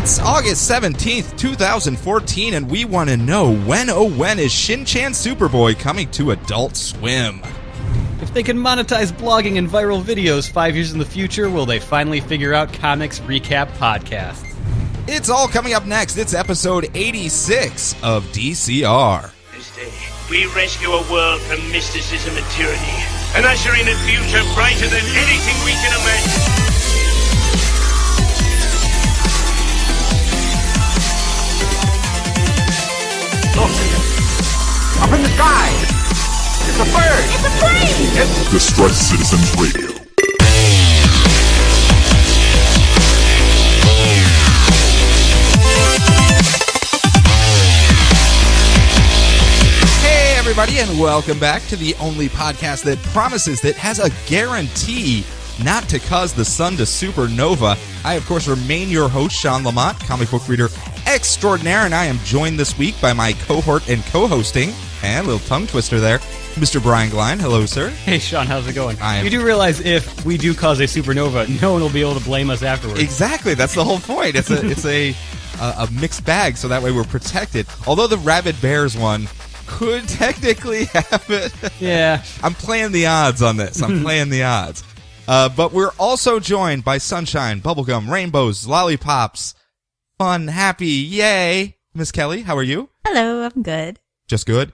It's August 17th, 2014, and we want to know when, oh when, is Shin-Chan Superboy coming to Adult Swim? If they can monetize blogging and viral videos 5 years in the future, will they finally figure out comics recap podcasts? It's all coming up next. It's episode 86 of DCR. This day, we rescue a world from mysticism and tyranny, and usher in a future brighter than anything we can imagine. Look! Up in the sky! It's a bird! It's a plane! It's Distress Citizens Radio. Hey everybody, and welcome back to the only podcast that promises that has a guarantee not to cause the sun to supernova. I, of course, remain your host, Sean Lamont, comic book reader extraordinaire, and I am joined this week by my cohort and co-hosting, and a little tongue twister there, Mr. Brian Glein. Hello, sir. Hey, Sean, how's it going? You do realize if we do cause a supernova, no one will be able to blame us afterwards. Exactly. That's the whole point. It's a mixed bag, so that way we're protected. Although the Rabid Bears one could technically happen. Yeah. I'm playing the odds on this. I'm playing the odds. But we're also joined by sunshine, bubblegum, rainbows, lollipops, fun, happy, yay. Miss Kelly, how are you? Hello, I'm good. Just good?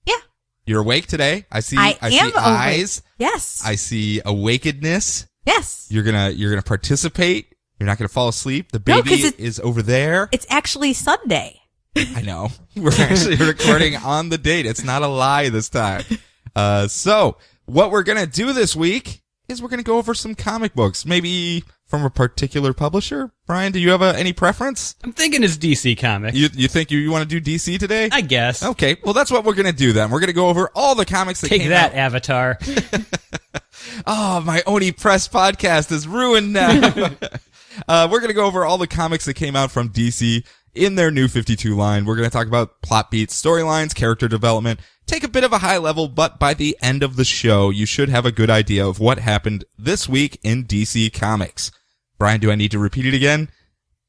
Yeah. You're awake today? I see am eyes. awake. Yes. I see awakenedness. Yes. You're gonna participate. You're not gonna fall asleep. The baby is over there. It's actually Sunday. I know. We're actually recording on the date. It's not a lie this time. So what we're gonna do this week is we're gonna go over some comic books, maybe from a particular publisher. Brian, do you have any preference? I'm thinking it's DC Comics. You think you want to do DC today? I guess. Okay, well that's what we're gonna do then. We're gonna go over all the comics that Take came that, out. Avatar. Oh, my Oni Press podcast is ruined now. We're gonna go over all the comics that came out from DC in their new 52 line. We're gonna talk about plot beats, storylines, character development, take a bit of a high level, but by the end of the show, you should have a good idea of what happened this week in DC Comics. Brian, do I need to repeat it again?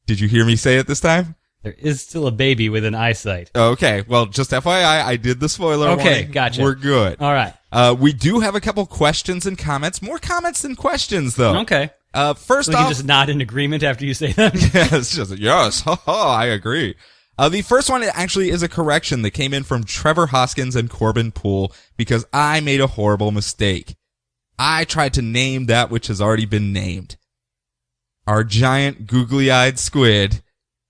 Did you hear me say it this time? There is still a baby with an eyesight. Okay, well, just FYI, I did the spoiler Okay, warning. gotcha. We're good. All right. We do have a couple questions and comments. More comments than questions, though. Okay. First We off, can just nod in agreement after you say them. yes, yes, I agree. The first one actually is a correction that came in from Trevor Hoskins and Corbin Poole because I made a horrible mistake. I tried to name that which has already been named. Our giant googly-eyed squid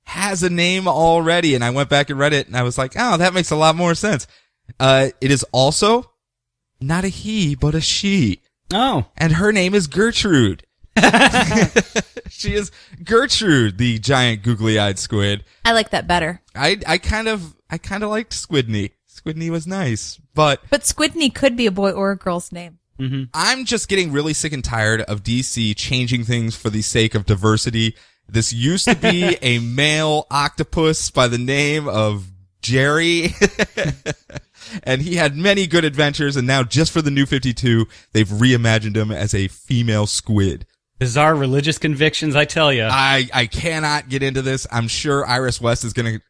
has a name already, and I went back and read it, and I was like, oh, that makes a lot more sense. It is also not a he, but a she. Oh. And her name is Gertrude. She is Gertrude, the giant googly-eyed squid. I like that better. I kind of liked Squidney. Squidney was nice, but Squidney could be a boy or a girl's name. Mm-hmm. I'm just getting really sick and tired of DC changing things for the sake of diversity. This used to be a male octopus by the name of Jerry. And he had many good adventures, and now just for the new 52, they've reimagined him as a female squid. Bizarre religious convictions, I tell you. I cannot get into this. I'm sure Iris West is going to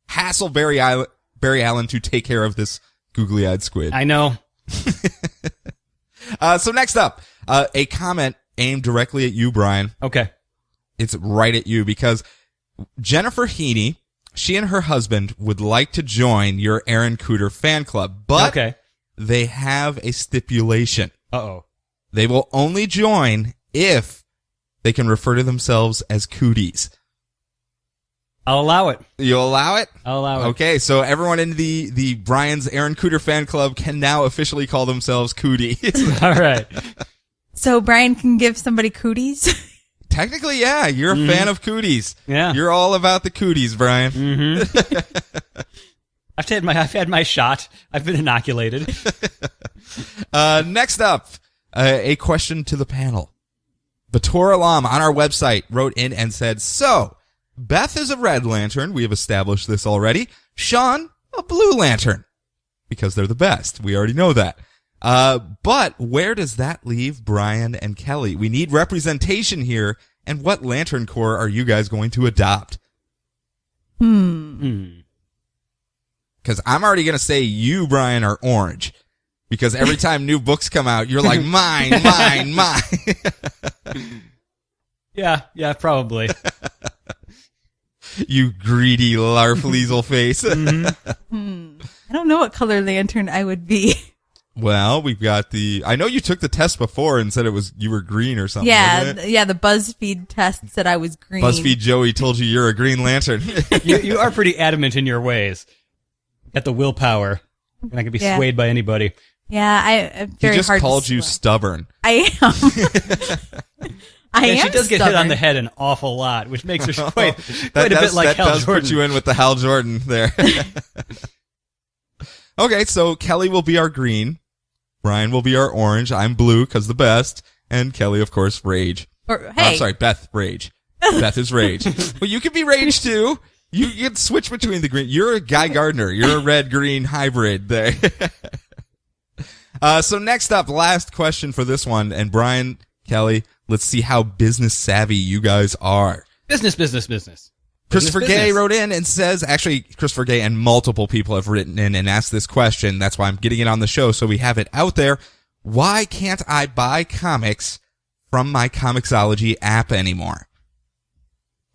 hassle Barry Allen to take care of this googly-eyed squid. I know. So next up, a comment aimed directly at you, Brian. Okay. It's right at you because Jennifer Heaney, she and her husband would like to join your Aaron Cooter fan club, but they have a stipulation. Uh-oh. They will only join if they can refer to themselves as cooties. I'll allow it. You'll allow it? I'll allow it. Okay, so everyone in the Brian's Aaron Cooter fan club can now officially call themselves cooties. All right. So Brian can give somebody cooties? Technically, yeah. You're a fan of cooties. Yeah. You're all about the cooties, Brian. Mm-hmm. I've had my shot. I've been inoculated. Next up, a question to the panel. Bator Alam on our website wrote in and said, so, Beth is a red lantern. We have established this already. Sean, a blue lantern. Because they're the best. We already know that. But where does that leave Brian and Kelly? We need representation here. And what Lantern Corps are you guys going to adopt? Because I'm already going to say you, Brian, are orange. Because every time new books come out, you're like, mine. Yeah, probably. You greedy larfleasel face. I don't know what color lantern I would be. Well, we've got I know you took the test before and said you were green or something. Wasn't it? Yeah, the BuzzFeed test said I was green. BuzzFeed Joey told you you're a Green Lantern. You are pretty adamant in your ways. Got the willpower. You're not going to be swayed by anybody. Yeah, I'm very He just hard called to you sway. stubborn. I am. And she does get hit on the head an awful lot, which makes her quite a bit like Hal does Jordan. put you in with the Hal Jordan there. Okay, so Kelly will be our green. Brian will be our orange. I'm blue because the best. And Kelly, of course, rage. Hey. Sorry, Beth, rage. Beth is rage. Well, you can be rage too. You can switch between the green. You're a Guy Gardner. You're a red-green hybrid there. So next up, last question for this one. And Brian, Kelly, let's see how business savvy you guys are. Business. Christopher Gay wrote in and says, actually, Christopher Gay and multiple people have written in and asked this question. That's why I'm getting it on the show, so we have it out there. Why can't I buy comics from my Comixology app anymore?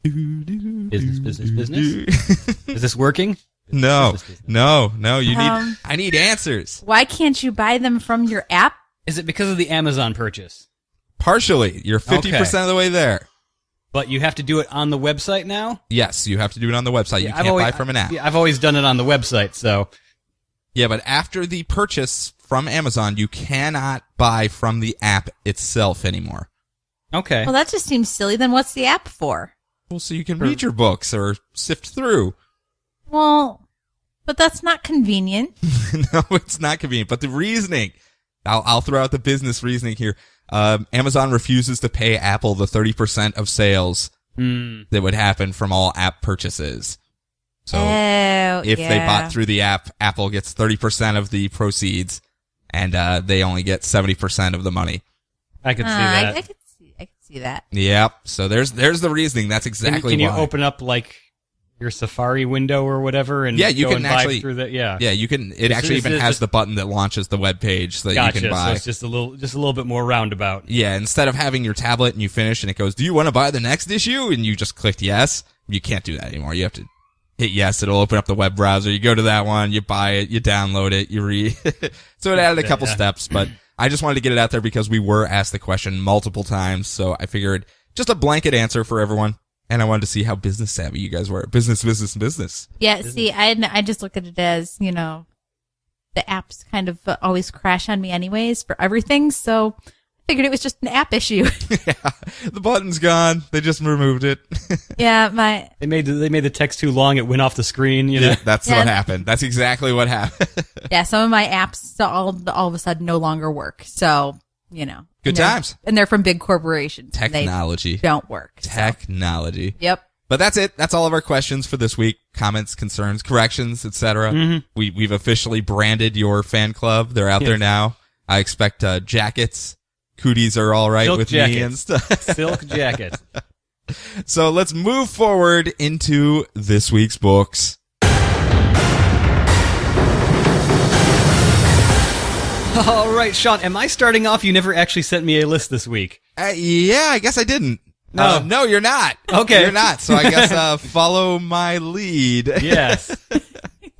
Business. Is this working? No. Business. I need answers. Why can't you buy them from your app? Is it because of the Amazon purchase? Partially. You're 50% of the way there. But you have to do it on the website now? Yes, you have to do it on the website. You can't buy from an app. Yeah, I've always done it on the website, so. Yeah, but after the purchase from Amazon, you cannot buy from the app itself anymore. Okay. Well, that just seems silly. Then what's the app for? Well, so you can read your books or sift through. Well, but that's not convenient. No, it's not convenient. But the reasoning, I'll throw out the business reasoning here. Amazon refuses to pay Apple the 30% of sales that would happen from all app purchases. So if they bought through the app, Apple gets 30% of the proceeds, and they only get 70% of the money. I could see that. I could see that. Yep. So there's the reasoning. That's exactly Can you why. open up like your Safari window or whatever and you go can and actually buy through that? Yeah. Yeah, you can. It actually even has the button that launches the web page so that Gotcha. you can buy. So it's just a little bit more roundabout. Yeah, instead of having your tablet and you finish and it goes, "Do you want to buy the next issue?" and you just clicked yes, you can't do that anymore. You have to hit yes. It'll open up the web browser. You go to that one, you buy it, you download it, you read. So it added a couple steps, but I just wanted to get it out there because we were asked the question multiple times. So I figured just a blanket answer for everyone. And I wanted to see how business savvy you guys were. Business. Yeah, see, I just look at it as, the apps kind of always crash on me anyways for everything, so I figured it was just an app issue. Yeah, the button's gone. They just removed it. Yeah, They made the text too long. It went off the screen. Yeah, that's what happened. That's exactly what happened. Yeah, some of my apps all of a sudden no longer work. So, Good times. And they're from big corporations. Technology. They don't work. Technology. So. Yep. But that's it. That's all of our questions for this week. Comments, concerns, corrections, etc. Mm-hmm. We've officially branded your fan club. They're out there now. I expect jackets. Cooties are all right Silk with jackets. me and stuff. Silk jacket. So let's move forward into this week's books. All right, Sean, am I starting off? You never actually sent me a list this week. Yeah, I guess I didn't. No. No, you're not. Okay. You're not. So I guess follow my lead. Yes.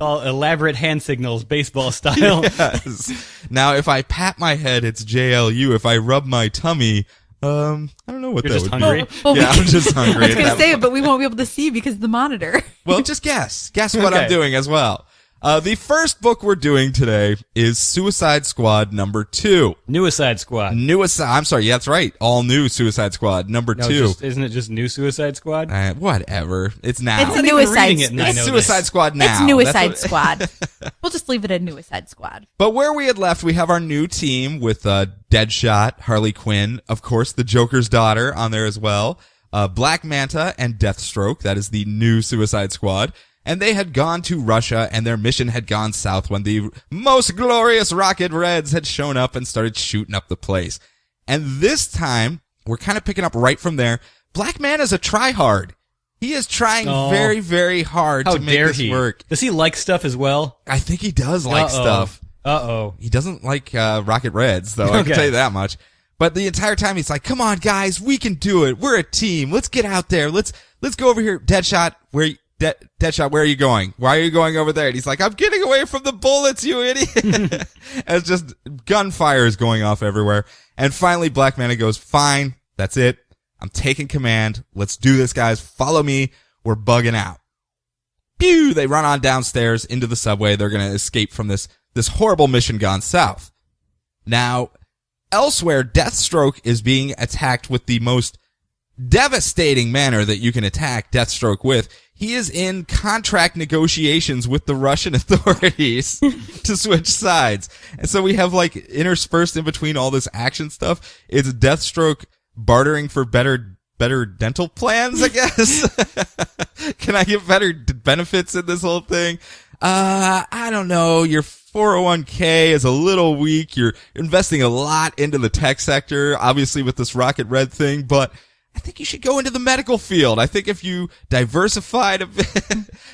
All elaborate hand signals, baseball style. Yes. Now, if I pat my head, it's JLU. If I rub my tummy, I don't know what You're that just would hungry? be. Well, Yeah, I'm just hungry. I was going to say it, but we won't be able to see because of the monitor. Well, just guess. Guess what Okay. I'm doing as well. The first book we're doing today is Suicide Squad number 2. Suicide Squad. I'm sorry. Yeah, that's right. All new Suicide Squad number 2. Isn't it just New Suicide Squad? Whatever. It's now. It's a I'm new even Suicide reading it and I It's know Suicide this. Squad now. It's Suicide That's Squad. We'll just leave it at Suicide Squad. But where we had left, we have our new team with Deadshot, Harley Quinn, of course, the Joker's daughter on there as well, Black Manta, and Deathstroke. That is the new Suicide Squad. And they had gone to Russia, and their mission had gone south when the most glorious Rocket Reds had shown up and started shooting up the place. And this time, we're kind of picking up right from there. Black Manta's a tryhard. He is trying very, very hard to make this work. Does he like stuff as well? I think he does like stuff. Uh-oh. He doesn't like Rocket Reds, though. I can tell you that much. But the entire time he's like, come on, guys, we can do it. We're a team. Let's get out there. Let's go over here. Deadshot, Deadshot, where are you going? Why are you going over there? And he's like, I'm getting away from the bullets, you idiot. As just gunfire is going off everywhere. And finally, Black Manta goes, fine, that's it. I'm taking command. Let's do this, guys. Follow me. We're bugging out. Pew! They run on downstairs into the subway. They're going to escape from this horrible mission gone south. Now, elsewhere, Deathstroke is being attacked with the most devastating manner that you can attack Deathstroke with. He is in contract negotiations with the Russian authorities to switch sides. And so we have like interspersed in between all this action stuff. It's Deathstroke bartering for better dental plans, I guess. Can I get better benefits in this whole thing? I don't know. Your 401k is a little weak. You're investing a lot into the tech sector, obviously with this Rocket Red thing, but I think you should go into the medical field. I think if you diversified a bit.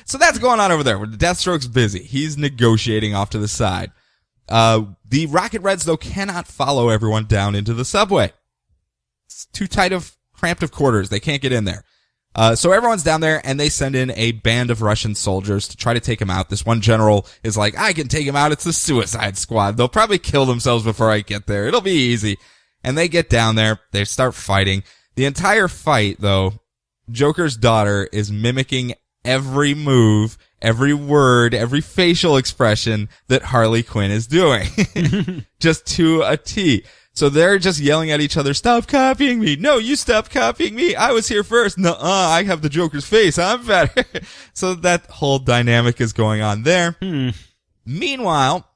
So that's going on over there. Deathstroke's busy. He's negotiating off to the side. The Rocket Reds, though, cannot follow everyone down into the subway. It's too tight of cramped of quarters. They can't get in there. So everyone's down there, and they send in a band of Russian soldiers to try to take him out. This one general is like, I can take him out. It's the Suicide Squad. They'll probably kill themselves before I get there. It'll be easy. And they get down there. They start fighting. The entire fight, though, Joker's daughter is mimicking every move, every word, every facial expression that Harley Quinn is doing. Just to a T. So they're just yelling at each other, stop copying me. No, you stop copying me. I was here first. Nuh-uh, I have the Joker's face. I'm better. So that whole dynamic is going on there. Meanwhile,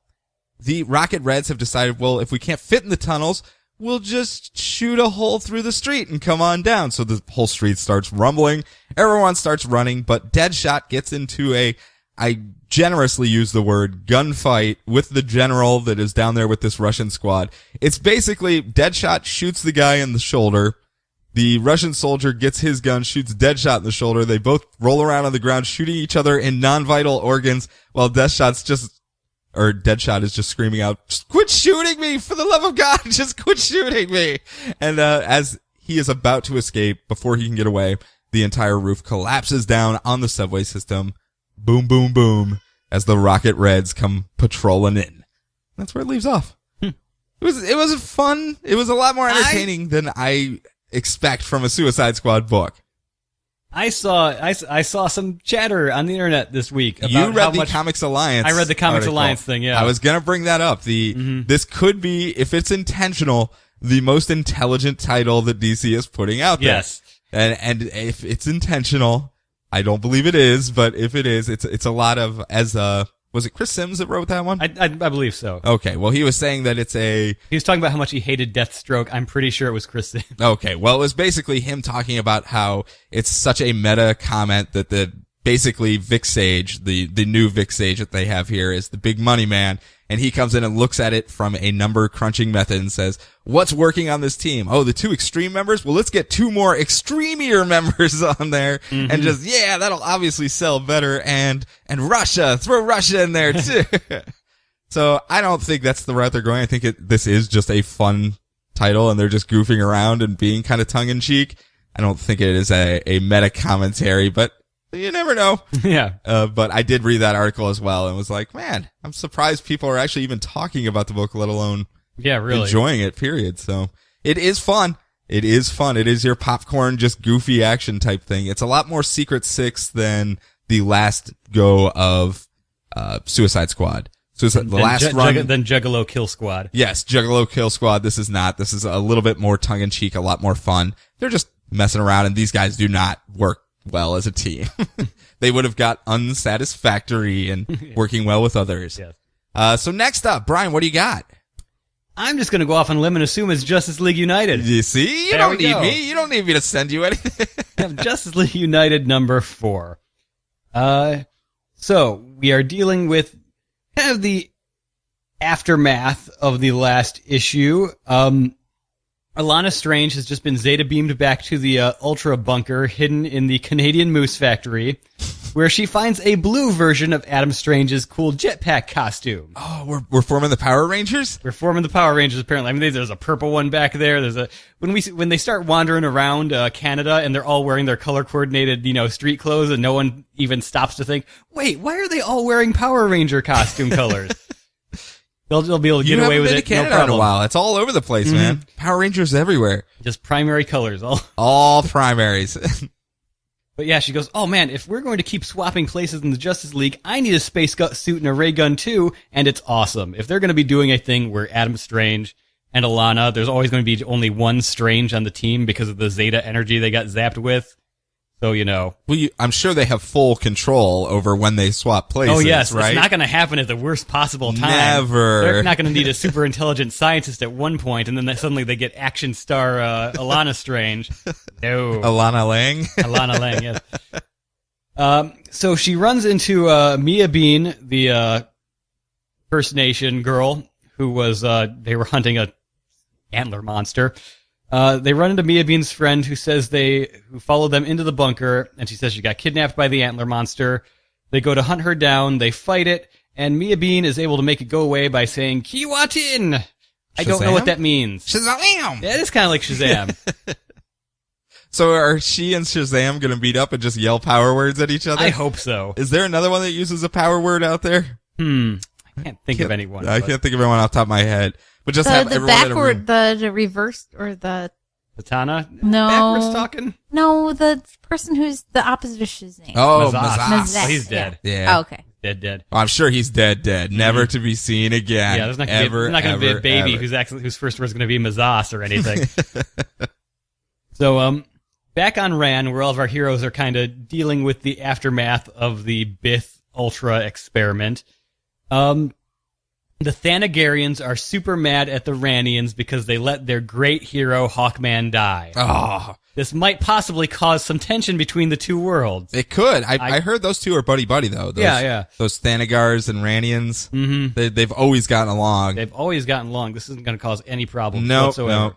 the Rocket Reds have decided, well, if we can't fit in the tunnels, we'll just shoot a hole through the street and come on down. So the whole street starts rumbling. Everyone starts running, but Deadshot gets into I generously use the word gunfight with the general that is down there with this Russian squad. It's basically Deadshot shoots the guy in the shoulder. The Russian soldier gets his gun, shoots Deadshot in the shoulder. They both roll around on the ground, shooting each other in non-vital organs, while Deadshot is just screaming out, quit shooting me! For the love of God, just quit shooting me! And as he is about to escape, before he can get away, the entire roof collapses down on the subway system. Boom, boom, boom, as the Rocket Reds come patrolling in. That's where it leaves off. It was fun. It was a lot more entertaining than I expect from a Suicide Squad book. I saw some chatter on the internet this week about you read the Comics Alliance. I read the Comics article. Alliance thing, yeah. I was gonna bring that up. This could be, if it's intentional, the most intelligent title that DC is putting out there. Yes. And if it's intentional, I don't believe it is, but if it is, it's a lot of, was it Chris Sims that wrote that one? I believe so. Okay, well, he was saying that he was talking about how much he hated Deathstroke. I'm pretty sure it was Chris Sims. Okay, well, it was basically him talking about how it's such a meta comment that basically Vic Sage, the new Vic Sage that they have here, is the big money man, and he comes in and looks at it from a number crunching method and says, what's working on this team? Oh, the 2 extreme members? Well, let's get 2 more extremier members on there, and just, yeah, that'll obviously sell better, and Russia, throw Russia in there too. So I don't think that's the route they're going. I think this is just a fun title, and they're just goofing around and being kind of tongue in cheek. I don't think it is a meta commentary, but you never know. Yeah. But I did read that article as well and was like, man, I'm surprised people are actually even talking about the book, let alone enjoying it, period. So it is fun. It is fun. It is your popcorn, just goofy action type thing. It's a lot more Secret Six than the last go of Suicide Squad. Than Juggalo Kill Squad. Yes, Juggalo Kill Squad. This is not. This is a little bit more tongue in cheek, a lot more fun. They're just messing around, and these guys do not work well as a team. They would have got unsatisfactory and working well with others. Yes. So next up, Brian, what do you got? I'm just going to go off on a limb and assume it's Justice League United. You see? You don't need me. You don't need me to send you anything. Justice League United number 4. So we are dealing with kind of the aftermath of the last issue. Alana Strange has just been Zeta beamed back to the Ultra bunker hidden in the Canadian Moose Factory, where she finds a blue version of Adam Strange's cool jetpack costume. Oh, we're forming the Power Rangers? We're forming the Power Rangers, apparently. I mean, there's a purple one back there. When they start wandering around Canada and they're all wearing their color-coordinated, street clothes, and no one even stops to think, wait, why are they all wearing Power Ranger costume colors? They'll be able to get away with it. You haven't been to Canada in a while. It's all over the place, man. Power Rangers everywhere. Just primary colors. All primaries. But yeah, she goes, oh man, if we're going to keep swapping places in the Justice League, I need a space suit and a ray gun too, and it's awesome. If they're going to be doing a thing where Adam Strange and Alana, there's always going to be only one Strange on the team because of the Zeta energy they got zapped with. So, Well, I'm sure they have full control over when they swap places, oh yes, right? It's not going to happen at the worst possible time. Never. They're not going to need a super intelligent scientist at one point, and then suddenly they get action star Alana Strange. No. Alana Lang? Alana Lang, yes. So she runs into Mia Bean, the First Nation girl, who was they were hunting a antler monster. They run into Mia Bean's friend who who followed them into the bunker, and she says she got kidnapped by the antler monster. They go to hunt her down, they fight it, and Mia Bean is able to make it go away by saying, Kiwatin! I don't know what that means. Shazam! Yeah, it is kind of like Shazam. So are she and Shazam going to meet up and just yell power words at each other? I hope so. Is there another one that uses a power word out there? I can't think of anyone. I can't think of anyone off the top of my head. But just have the everyone backward, the reverse, or the... Katana? No. Backwards talking? No, the person who's the opposite of Shazam. Oh, Mazas. Mazas. Oh, he's dead. Yeah. Oh, okay. Dead. I'm sure he's dead, never to be seen again. Yeah, there's not going to be a baby whose first word's going to be Mazas or anything. So, back on Ran, where all of our heroes are kind of dealing with the aftermath of the Bith Ultra experiment. The Thanagarians are super mad at the Ranians because they let their great hero Hawkman die. Oh. This might possibly cause some tension between the two worlds. It could. I heard those two are buddy-buddy, though. Those Thanagars and Ranians. Mm-hmm. They've always gotten along. They've always gotten along. This isn't going to cause any problems whatsoever.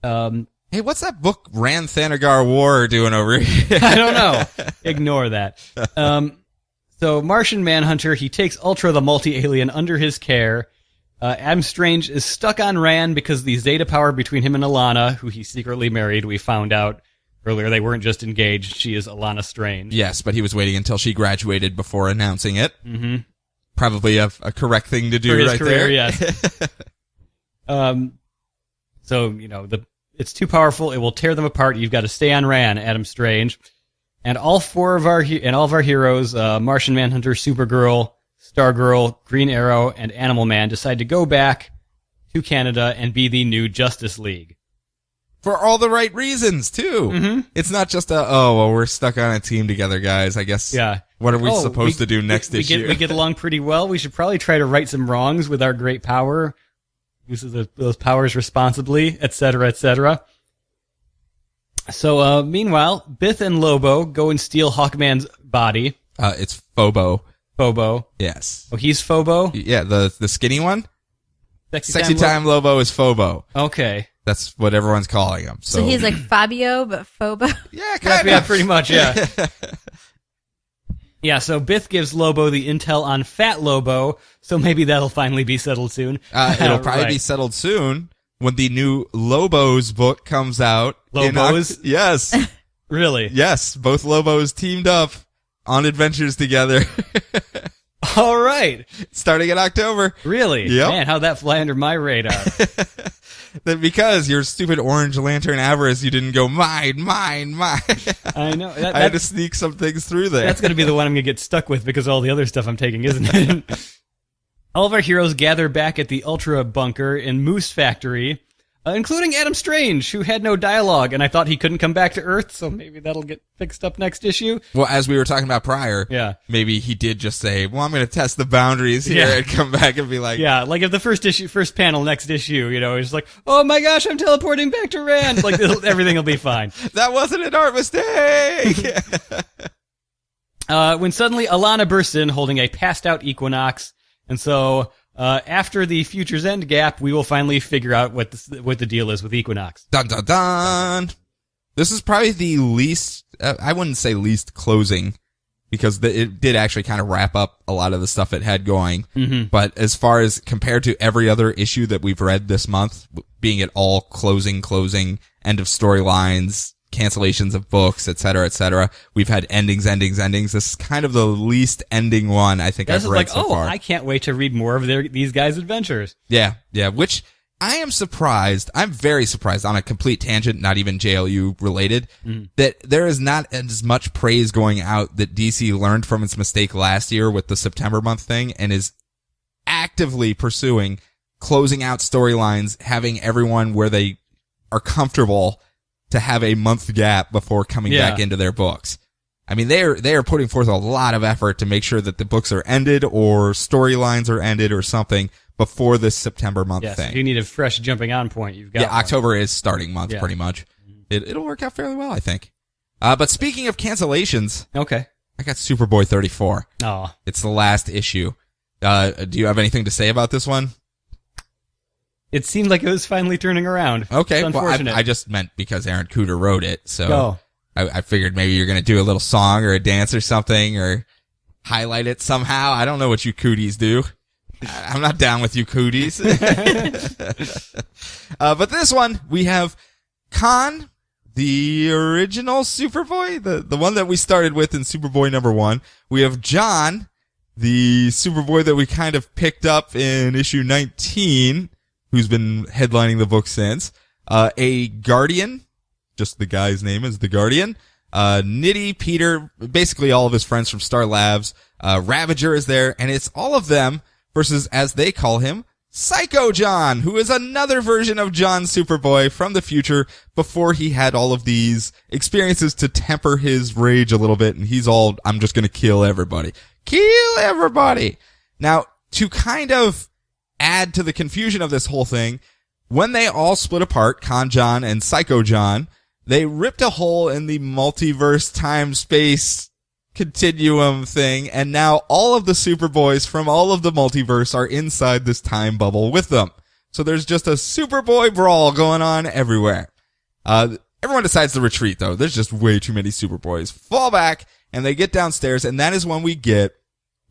whatsoever. Hey, what's that book Ran Thanagar War doing over here? I don't know. Ignore that. So Martian Manhunter, he takes Ultra the multi-alien under his care. Adam Strange is stuck on Ran because the Zeta power between him and Alana, who he secretly married, we found out earlier they weren't just engaged. She is Alana Strange. Yes, but he was waiting until she graduated before announcing it. Mm-hmm. Probably a correct thing to do for his right career, there. Yes. So, it's too powerful. It will tear them apart. You've got to stay on Ran, Adam Strange. And all four of our heroes, Martian Manhunter, Supergirl, Stargirl, Green Arrow, and Animal Man, decide to go back to Canada and be the new Justice League. For all the right reasons, too. Mm-hmm. It's not just we're stuck on a team together, guys. I guess. Yeah. What are we supposed to do next issue? We get along pretty well. We should probably try to right some wrongs with our great power. Use those powers responsibly, etc., etc. So, meanwhile, Bith and Lobo go and steal Hawkman's body. It's Phobo. Phobo. Yes. Oh, he's Phobo? Yeah, the skinny one? Sexy Time Lobo is Phobo. Okay. That's what everyone's calling him. So he's like Fabio, but Phobo? Yeah, kind of. Yeah, pretty much, yeah. Yeah, so Bith gives Lobo the intel on Fat Lobo, so maybe that'll finally be settled soon. It'll probably be settled soon when the new Lobos book comes out. Lobos? Yes. Really? Yes, both Lobos teamed up on adventures together. All right. Starting in October. Really? Yep. Man, how'd that fly under my radar? Because your stupid Orange Lantern avarice, you didn't go, mine. I know. I had to sneak some things through there. That's going to be the one I'm going to get stuck with because of all the other stuff I'm taking, isn't it? All of our heroes gather back at the Ultra bunker in Moose Factory, including Adam Strange, who had no dialogue, and I thought he couldn't come back to Earth, so maybe that'll get fixed up next issue. Well, as we were talking about prior, maybe he did just say, well, I'm going to test the boundaries here and come back and be like... Yeah, like if the first panel next issue, he's like, oh my gosh, I'm teleporting back to Rand. Like, everything will be fine. That wasn't an art mistake! When suddenly Alana bursts in holding a passed out Equinox, and so After the Future's End gap, we will finally figure out what the deal is with Equinox. Dun dun dun. This is probably the least, I wouldn't say least closing, because it did actually kind of wrap up a lot of the stuff it had going. Mm-hmm. But as far as compared to every other issue that we've read this month, being it all closing, end of storylines, cancellations of books, etc., we've had endings. This is kind of the least ending one I think I've read so far. I can't wait to read more of these guys' adventures. Yeah, which I am surprised. I'm very surprised on a complete tangent, not even JLU related, that there is not as much praise going out that DC learned from its mistake last year with the September month thing and is actively pursuing closing out storylines, having everyone where they are comfortable to have a month gap before coming back into their books. I mean, they are putting forth a lot of effort to make sure that the books are ended or storylines are ended or something before this September month thing. If you need a fresh jumping on point, you've got one. October is starting month pretty much. It'll work out fairly well, I think. But speaking of cancellations, okay, I got Superboy 34. Oh, it's the last issue. Do you have anything to say about this one? It seemed like it was finally turning around. Okay, it's unfortunate. I just meant because Aaron Cooter wrote it, so I figured maybe you're going to do a little song or a dance or something or highlight it somehow. I don't know what you cooties do. I'm not down with you cooties. But this one, we have Khan, the original Superboy, the one that we started with in Superboy #1. We have John, the Superboy that we kind of picked up in issue 19, who's been headlining the book since. A Guardian, just the guy's name is the Guardian. Nitty, Peter, basically all of his friends from Star Labs. Ravager is there, and it's all of them versus, as they call him, Psycho John, who is another version of John Superboy from the future before he had all of these experiences to temper his rage a little bit, and he's all, I'm just gonna kill everybody. Kill everybody! Now, to kind of add to the confusion of this whole thing, when they all split apart, Con John and Psycho John, they ripped a hole in the multiverse time-space continuum thing, and now all of the Superboys from all of the multiverse are inside this time bubble with them. So there's just a Superboy brawl going on everywhere. Everyone decides to retreat, though. There's just way too many Superboys. Fall back, and they get downstairs, and that is when we get,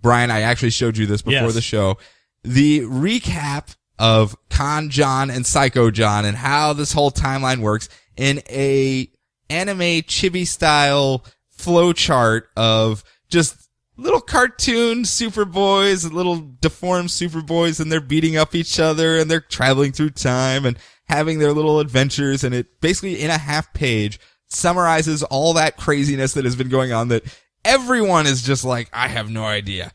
Brian, I actually showed you this before the show, the recap of Con John and Psycho John and how this whole timeline works in a anime chibi style flowchart of just little cartoon Superboys, little deformed Superboys, and they're beating up each other and they're traveling through time and having their little adventures, and it basically in a half page summarizes all that craziness that has been going on that everyone is just like, I have no idea.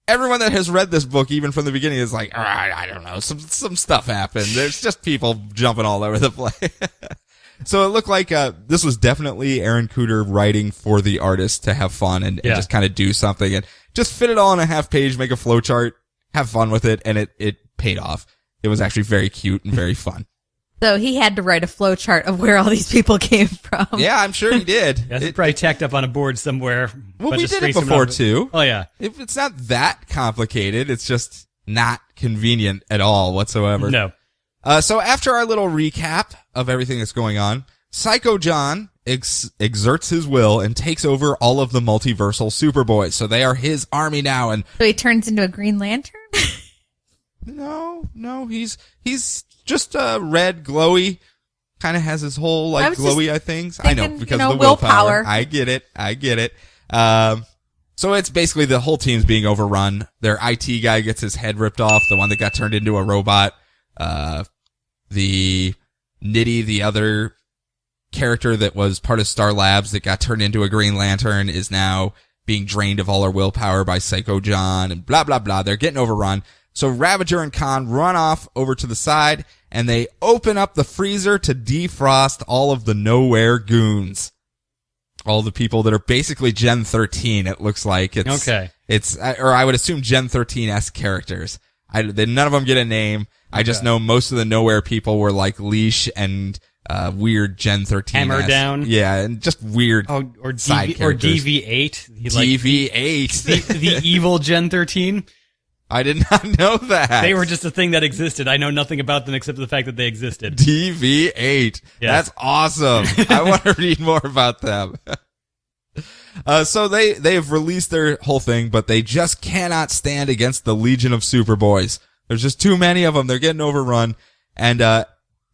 Everyone that has read this book, even from the beginning, is like, all right, I don't know, some stuff happened. There's just people jumping all over the place. So it looked like this was definitely Aaron Cooter writing for the artist to have fun and just kind of do something and just fit it all in a half page, make a flowchart, have fun with it, and it paid off. It was actually very cute and very fun. So he had to write a flowchart of where all these people came from. Yeah, I'm sure he did. It's probably tacked up on a board somewhere. Well, we did it before, too. Oh, yeah. It's not that complicated. It's just not convenient at all whatsoever. No. So after our little recap of everything that's going on, Psycho John exerts his will and takes over all of the multiversal Superboys. So they are his army now. And so he turns into a Green Lantern? No, he's just red, glowy, kind of has his whole like glowy things. I know, because of the willpower. I get it. So it's basically the whole team's being overrun. Their IT guy gets his head ripped off, the one that got turned into a robot. The Nitty, the other character that was part of Star Labs that got turned into a Green Lantern, is now being drained of all her willpower by Psycho John and blah, blah, blah. They're getting overrun. So Ravager and Khan run off over to the side and they open up the freezer to defrost all of the Nowhere goons. All the people that are basically Gen 13, it looks like. Or I would assume Gen 13-esque characters. None of them get a name. I just know most of the Nowhere people were like Leash and weird Gen 13. Hammer Down. Yeah, and just weird side characters. Or DV8. DV8. The evil Gen 13. I did not know that. They were just a thing that existed. I know nothing about them except for the fact that they existed. DV8. Yes. That's awesome. I want to read more about them. So they have released their whole thing, but they just cannot stand against the Legion of Superboys. There's just too many of them. They're getting overrun. And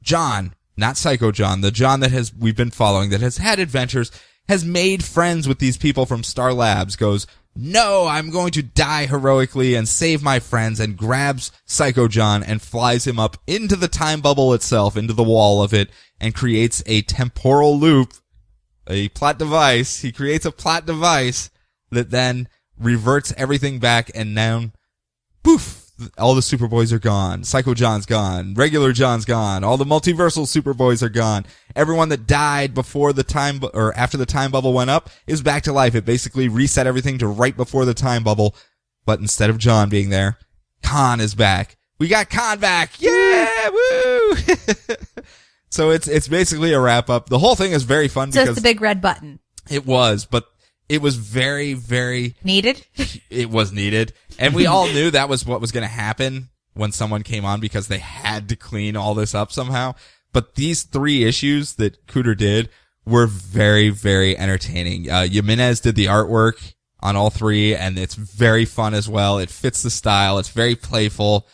John, not Psycho John, the John that we've been following, that has had adventures, has made friends with these people from Star Labs, goes, no, I'm going to die heroically and save my friends, and grabs Psycho John and flies him up into the time bubble itself, into the wall of it, and creates a temporal loop, a plot device. He creates a plot device that then reverts everything back, and now, poof, all the Superboys are gone. Psycho John's gone. Regular John's gone. All the multiversal Superboys are gone. Everyone that died before the time, or after the time bubble went up is back to life. It basically reset everything to right before the time bubble. But instead of John being there, Khan is back. We got Khan back. Yeah! Woo! So it's basically a wrap up. The whole thing is very fun because Just the big red button. it was, but it was very, very Needed? it was needed. And we all knew that was what was going to happen when someone came on because they had to clean all this up somehow. But these 3 issues that Cooter did were very, very entertaining. Jimenez did the artwork on all 3, and it's very fun as well. It fits the style. It's very playful.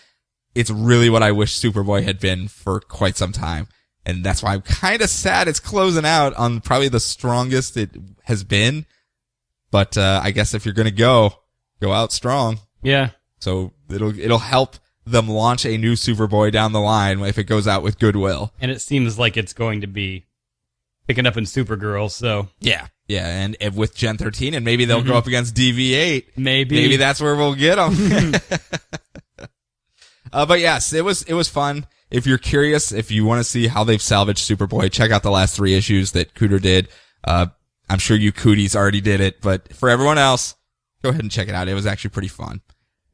It's really what I wish Superboy had been for quite some time. And that's why I'm kind of sad it's closing out on probably the strongest it has been. But I guess if you're going to go out strong. Yeah. So it'll help them launch a new Superboy down the line if it goes out with goodwill. And it seems like it's going to be picking up in Supergirl, so. Yeah. Yeah, and with Gen 13, and maybe they'll go up against DV8. Maybe that's where we'll get them. But yes, it was fun. If you're curious, if you want to see how they've salvaged Superboy, check out the last 3 issues that Cooter did. I'm sure you cooties already did it, but for everyone else, go ahead and check it out. It was actually pretty fun.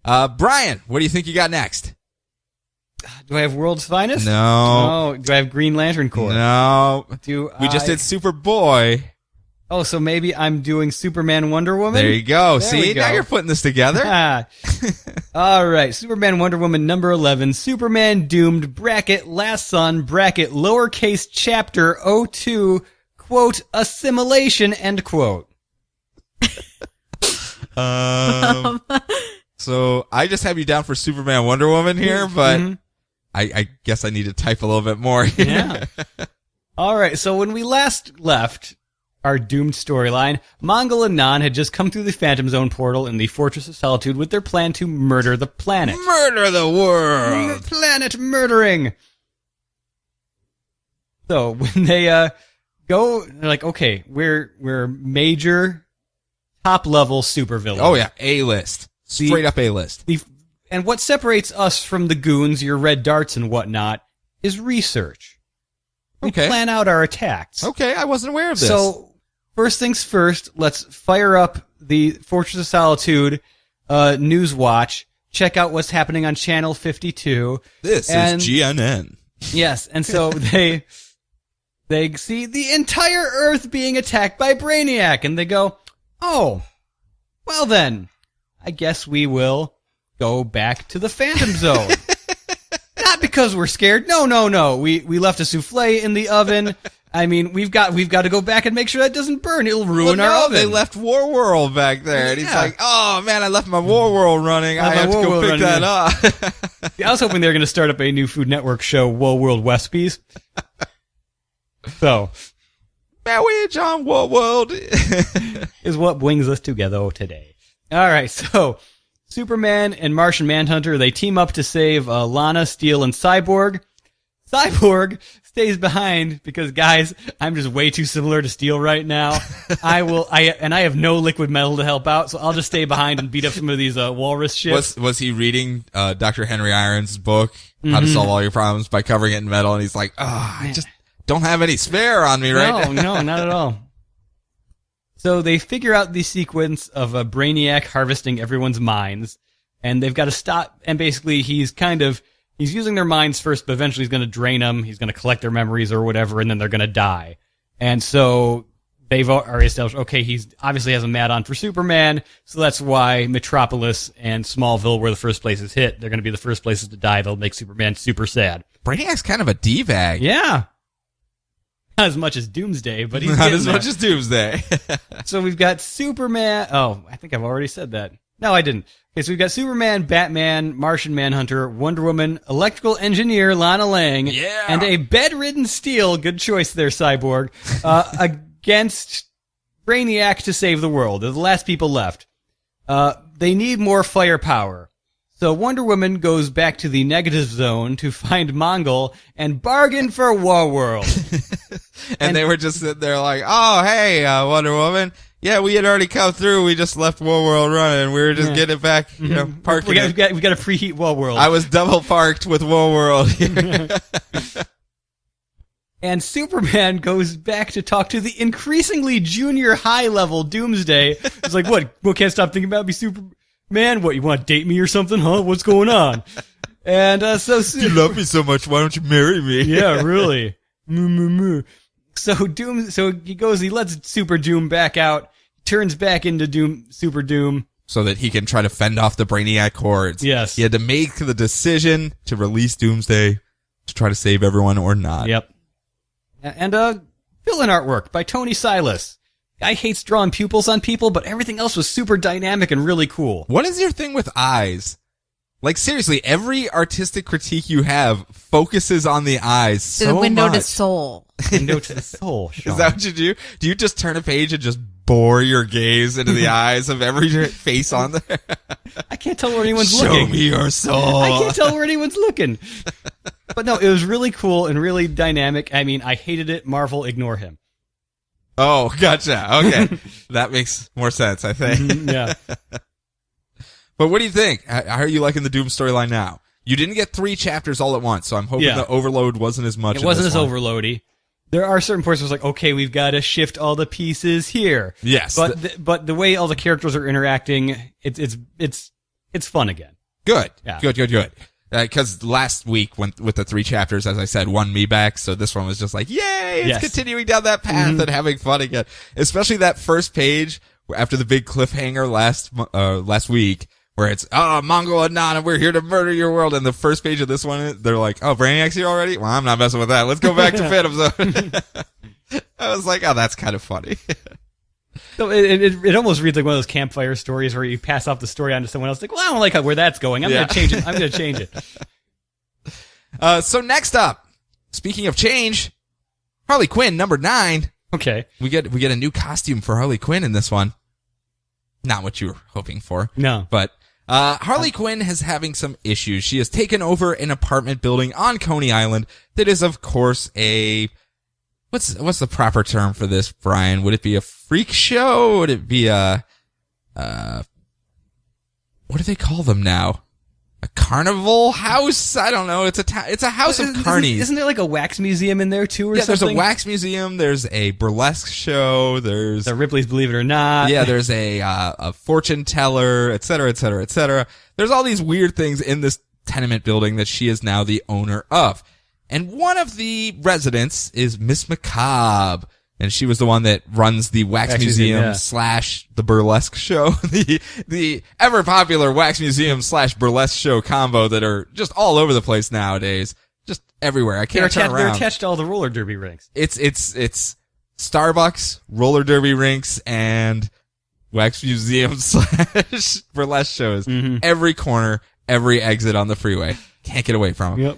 Brian, what do you think you got next? Do I have World's Finest? No. Oh, do I have Green Lantern Corps? No. We just I- did Superboy. Oh, so maybe I'm doing Superman Wonder Woman? There you go. There See, we go. now you're putting this together. All right, Superman Wonder Woman number 11, Superman Doomed, bracket, Last Son, bracket, lowercase chapter 02, quote, assimilation, end quote. So I just have you down for Superman Wonder Woman here, but I guess I need to type a little bit more. Yeah. All right, so when we last left our doomed storyline, Mongol and Nan had just come through the Phantom Zone portal in the Fortress of Solitude with their plan to murder the planet. Murder the world. Planet murdering. So when they go, they're like, okay, we're major, top level supervillains. Oh yeah, A-list. Straight up A-list. And what separates us from the goons, your red darts and whatnot, is research. We Okay. plan out our attacks. Okay, I wasn't aware of this. So, first things first, let's fire up the Fortress of Solitude news watch, check out what's happening on Channel 52. This is GNN. Yes, and so they see the entire Earth being attacked by Brainiac, and they go, oh, well then, I guess we will go back to the Phantom Zone. Not because we're scared. No. We left a souffle in the oven. I mean, we've got to go back and make sure that doesn't burn. It'll ruin our oven. They left War World back there, and he's Yeah. like, "Oh man, I left my War World running. I have to War go World pick running, that up." I was hoping they were going to start up a new Food Network show, Woe World Westpies. So, Marriage on War World. is what brings us together today. All right, so Superman and Martian Manhunter, they team up to save Lana, Steel, and Cyborg. Cyborg stays behind because, guys, I'm just way too similar to Steel right now. I have no liquid metal to help out, so I'll just stay behind and beat up some of these walrus ships. Was he reading Dr. Henry Irons' book, How to Solve All Your Problems, by covering it in metal? And he's like, "Oh, I just don't have any spare on me right now." No, not at all. So they figure out the sequence of a Brainiac harvesting everyone's minds, and they've got to stop. And basically, he's using their minds first, but eventually he's going to drain them. He's going to collect their memories or whatever, and then they're going to die. And so they've already established, okay, he's obviously has a mad on for Superman, so that's why Metropolis and Smallville were the first places hit. They're going to be the first places to die. They'll make Superman super sad. Brainiac's kind of a D-bag. Yeah. Not as much as Doomsday, but he's Not as there. much as Doomsday. So we've got Superman. Oh, I think I've already said that. No, I didn't. Okay, so we've got Superman, Batman, Martian Manhunter, Wonder Woman, electrical engineer Lana Lang, Yeah. and a bedridden Steel, good choice there, Cyborg, against Brainiac to save the world. They're the last people left. They need more firepower. So Wonder Woman goes back to the negative zone to find Mongol and bargain for Warworld. and they were just sitting there like, oh, hey, Wonder Woman. Yeah, we had already come through. We just left Warworld running. We were just getting it back, parking we got to preheat Warworld. I was double parked with Warworld here. And Superman goes back to talk to the increasingly junior high-level Doomsday. It's like, what can't stop thinking about me, Superman? What, you want to date me or something, huh? What's going on? And You love me so much. Why don't you marry me? Yeah, really. So he lets Super Doom back out, turns back into Super Doom. So that he can try to fend off the Brainiac hordes. Yes. He had to make the decision to release Doomsday to try to save everyone or not. Yep. And villain artwork by Tony Silas. Guy hates drawing pupils on people, but everything else was super dynamic and really cool. What is your thing with eyes? Like, seriously, every artistic critique you have focuses on the eyes so The window much. to soul. Window to the soul, Sean. Is that what you do? Do you just turn a page and just bore your gaze into the eyes of every face on there? I can't tell where anyone's Show looking. me your soul. I can't tell where anyone's looking. But no, it was really cool and really dynamic. I mean, I hated it. Marvel, ignore him. Oh, gotcha. Okay. That makes more sense, I think. Yeah. But what do you think? How are you liking the Doom storyline now? You didn't get 3 chapters all at once, so I'm hoping the overload wasn't as much. It wasn't as overloady. There are certain points where it's like, okay, we've got to shift all the pieces here. Yes. But the way all the characters are interacting, it's fun again. Good. Yeah. Good. Because last week, with the 3 chapters, as I said, won me back. So this one was just like, yay! It's continuing down that path and having fun again. Especially that first page after the big cliffhanger last week, where it's Mongol and Nana, we're here to murder your world. And the first page of this one, they're like, oh, Brainiac's here already? Well, I'm not messing with that. Let's go back to Phantom Zone. I was like, oh, that's kind of funny. So it almost reads like one of those campfire stories where you pass off the story on to someone else. Like, well, I don't like where that's going. I'm going to change it. So next up, speaking of change, Harley Quinn, number 9. Okay. We get a new costume for Harley Quinn in this one. Not what you were hoping for. No. But Harley Quinn is having some issues. She has taken over an apartment building on Coney Island that is, of course, a... What's the proper term for this, Brian? Would it be a freak show? Would it be a... what do they call them now? A carnival house? I don't know. It's a house of carnies. Isn't there like a wax museum in there too or something? There's a wax museum. There's a burlesque show. There's the Ripley's Believe It or Not. Yeah, there's a fortune teller, et cetera, et cetera, et cetera. There's all these weird things in this tenement building that she is now the owner of. And one of the residents is Miss Macabre. And she was the one that runs the wax museum / the burlesque show. the ever popular wax museum / burlesque show combo that are just all over the place nowadays. Just everywhere. I can't turn around. They're attached to all the roller derby rinks. It's Starbucks, roller derby rinks, and wax museum / burlesque shows. Mm-hmm. Every corner, every exit on the freeway. Can't get away from them. Yep.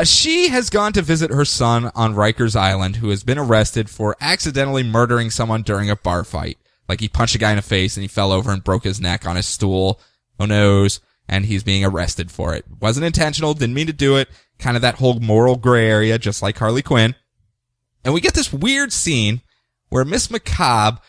She has gone to visit her son on Rikers Island, who has been arrested for accidentally murdering someone during a bar fight. Like, he punched a guy in the face and he fell over and broke his neck on his stool. Who knows? And he's being arrested for it. Wasn't intentional, didn't mean to do it. Kind of that whole moral gray area, just like Harley Quinn. And we get this weird scene where Miss Macabre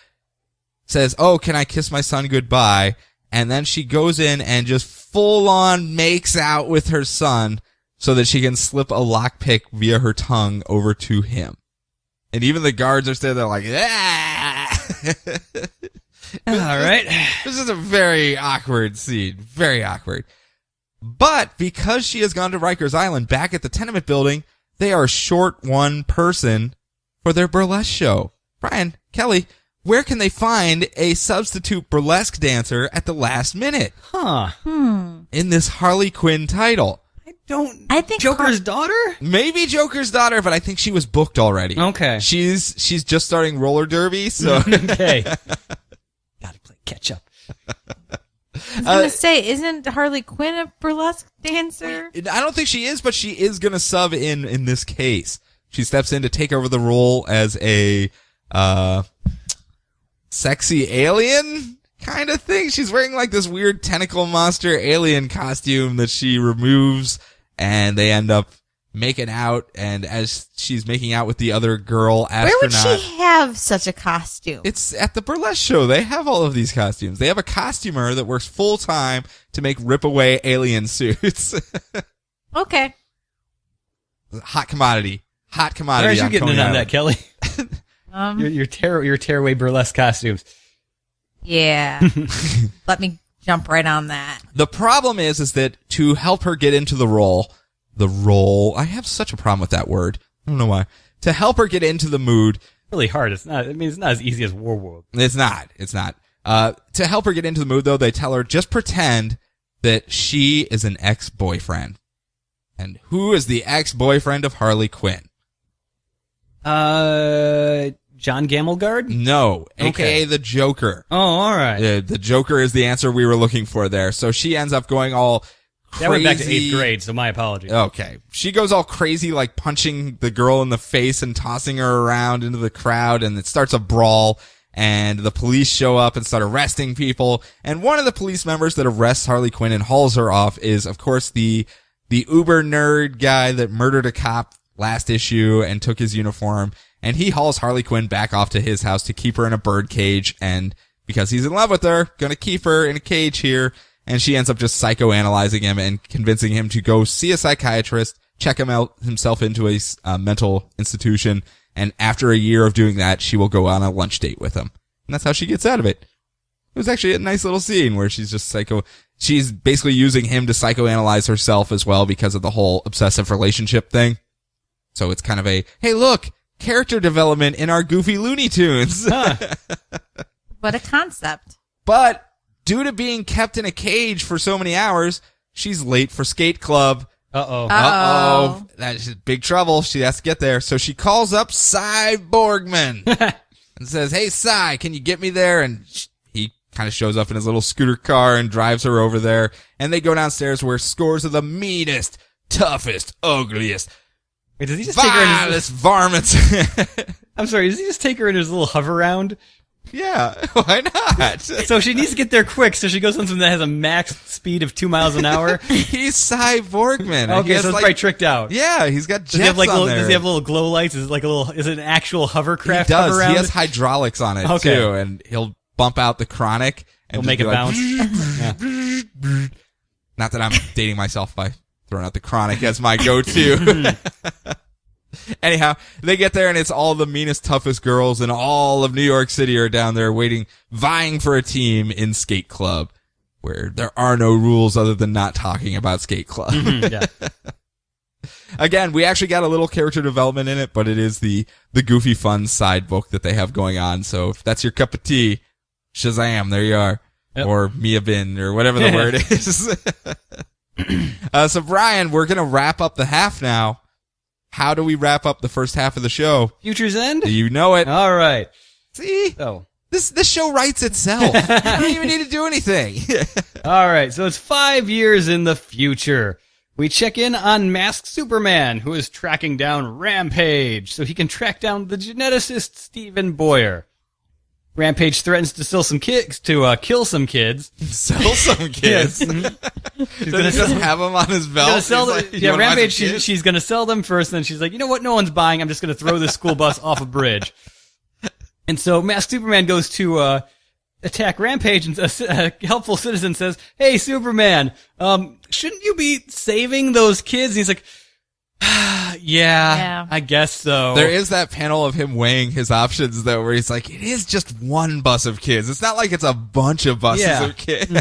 says, oh, can I kiss my son goodbye? And then she goes in and just full on makes out with her son, so that she can slip a lockpick via her tongue over to him. And even the guards are standing there like, ah! All right. This is a very awkward scene. Very awkward. But because she has gone to Rikers Island back at the tenement building, they are short one person for their burlesque show. Brian, Kelly, where can they find a substitute burlesque dancer at the last minute Huh. in this Harley Quinn title? I think Joker's daughter? Maybe Joker's daughter, but I think she was booked already. Okay. She's just starting roller derby, so Okay. Gotta play catch up. I was going to say, isn't Harley Quinn a burlesque dancer? I don't think she is, but she is going to sub in this case. She steps in to take over the role as a sexy alien kind of thing. She's wearing like this weird tentacle monster alien costume that she removes, and they end up making out. And as she's making out with the other girl astronaut, Where would she have such a costume? it's at the burlesque show. They have all of these costumes. They have a costumer that works full time to make Ripaway alien suits. Okay. Hot commodity. Hot commodity. Where are you getting in Coney on Island. that, Kelly? Your tearaway burlesque costumes. Yeah. Let me jump right on that. The problem is that to help her get into the role, I have such a problem with that word. I don't know why. To help her get into the mood, Really hard. It's not as easy as War World. it's not. To help her get into the mood though, they tell her just pretend that she is an ex-boyfriend. And who is the ex-boyfriend of Harley Quinn? John Gamelgard? No, Okay. aka the Joker. Oh, all right. The Joker is the answer we were looking for there. So she ends up going all crazy. That went back to 8th grade, so my apologies. Okay. She goes all crazy, like punching the girl in the face and tossing her around into the crowd, and it starts a brawl, and the police show up and start arresting people. And one of the police members that arrests Harley Quinn and hauls her off is, of course, the uber nerd guy that murdered a cop last issue and took his uniform. And he hauls Harley Quinn back off to his house to keep her in a bird cage. And because he's in love with her, gonna keep her in a cage here. And she ends up just psychoanalyzing him and convincing him to go see a psychiatrist, check him out himself into a mental institution. And after a year of doing that, she will go on a lunch date with him. And that's how she gets out of it. It was actually a nice little scene where she's just she's basically using him to psychoanalyze herself as well because of the whole obsessive relationship thing. So it's kind of a, hey, look, character development in our goofy Looney Tunes. What a concept. But due to being kept in a cage for so many hours, she's late for skate club. Uh-oh. Uh-oh. That's big trouble. She has to get there. So she calls up Cy Borgman and says, hey, Cy, can you get me there? And he kind of shows up in his little scooter car and drives her over there. And they go downstairs where scores of the meanest, toughest, ugliest, Wait, does he just take her in vilest his... varmints. I'm sorry, does he just take her in his little hover round? Yeah, why not? So she needs to get there quick, so she goes on something that has a max speed of 2 miles an hour. He's Cy Borgman. and he Okay, has, so it's like, probably tricked out. Yeah, he's got jets Does he have like on little, there. does he have little glow lights? Is it an actual hovercraft? He does. Hover round? He has hydraulics on it Okay. too, and he'll bump out the chronic and He'll just make it be like, bounce. Not that I'm dating myself by throwing out the chronic as my go-to. Anyhow, they get there and it's all the meanest, toughest girls in all of New York City are down there vying for a team in skate club, where there are no rules other than not talking about skate club. Yeah. Again, we actually got a little character development in it, but it is the goofy fun side book that they have going on. So if that's your cup of tea, Shazam, there you are. Yep. Or Mia Bin, or whatever the word is. So Brian, we're going to wrap up the half now. How do we wrap up the first half of the show? Future's End? You know it. All right. See? So. This show writes itself. You don't even need to do anything. All right. So it's 5 years in the future. We check in on Masked Superman, who is tracking down Rampage so he can track down the geneticist Stephen Boyer. Rampage threatens to kill some kids. Sell some kids. Yes. Mm-hmm. She's Does he just have them on his belt? Gonna sell He's them. like, "You Yeah, wanna buy some Rampage. kids?" She's going to sell them first, and then she's like, you know what? No one's buying. I'm just going to throw this school bus off a bridge. And so Masked Superman goes to attack Rampage, and a helpful citizen says, "Hey, Superman, shouldn't you be saving those kids?" And he's like, yeah, I guess so. There is that panel of him weighing his options, though, where he's like, it is just one bus of kids. It's not like it's a bunch of buses Yeah. of kids.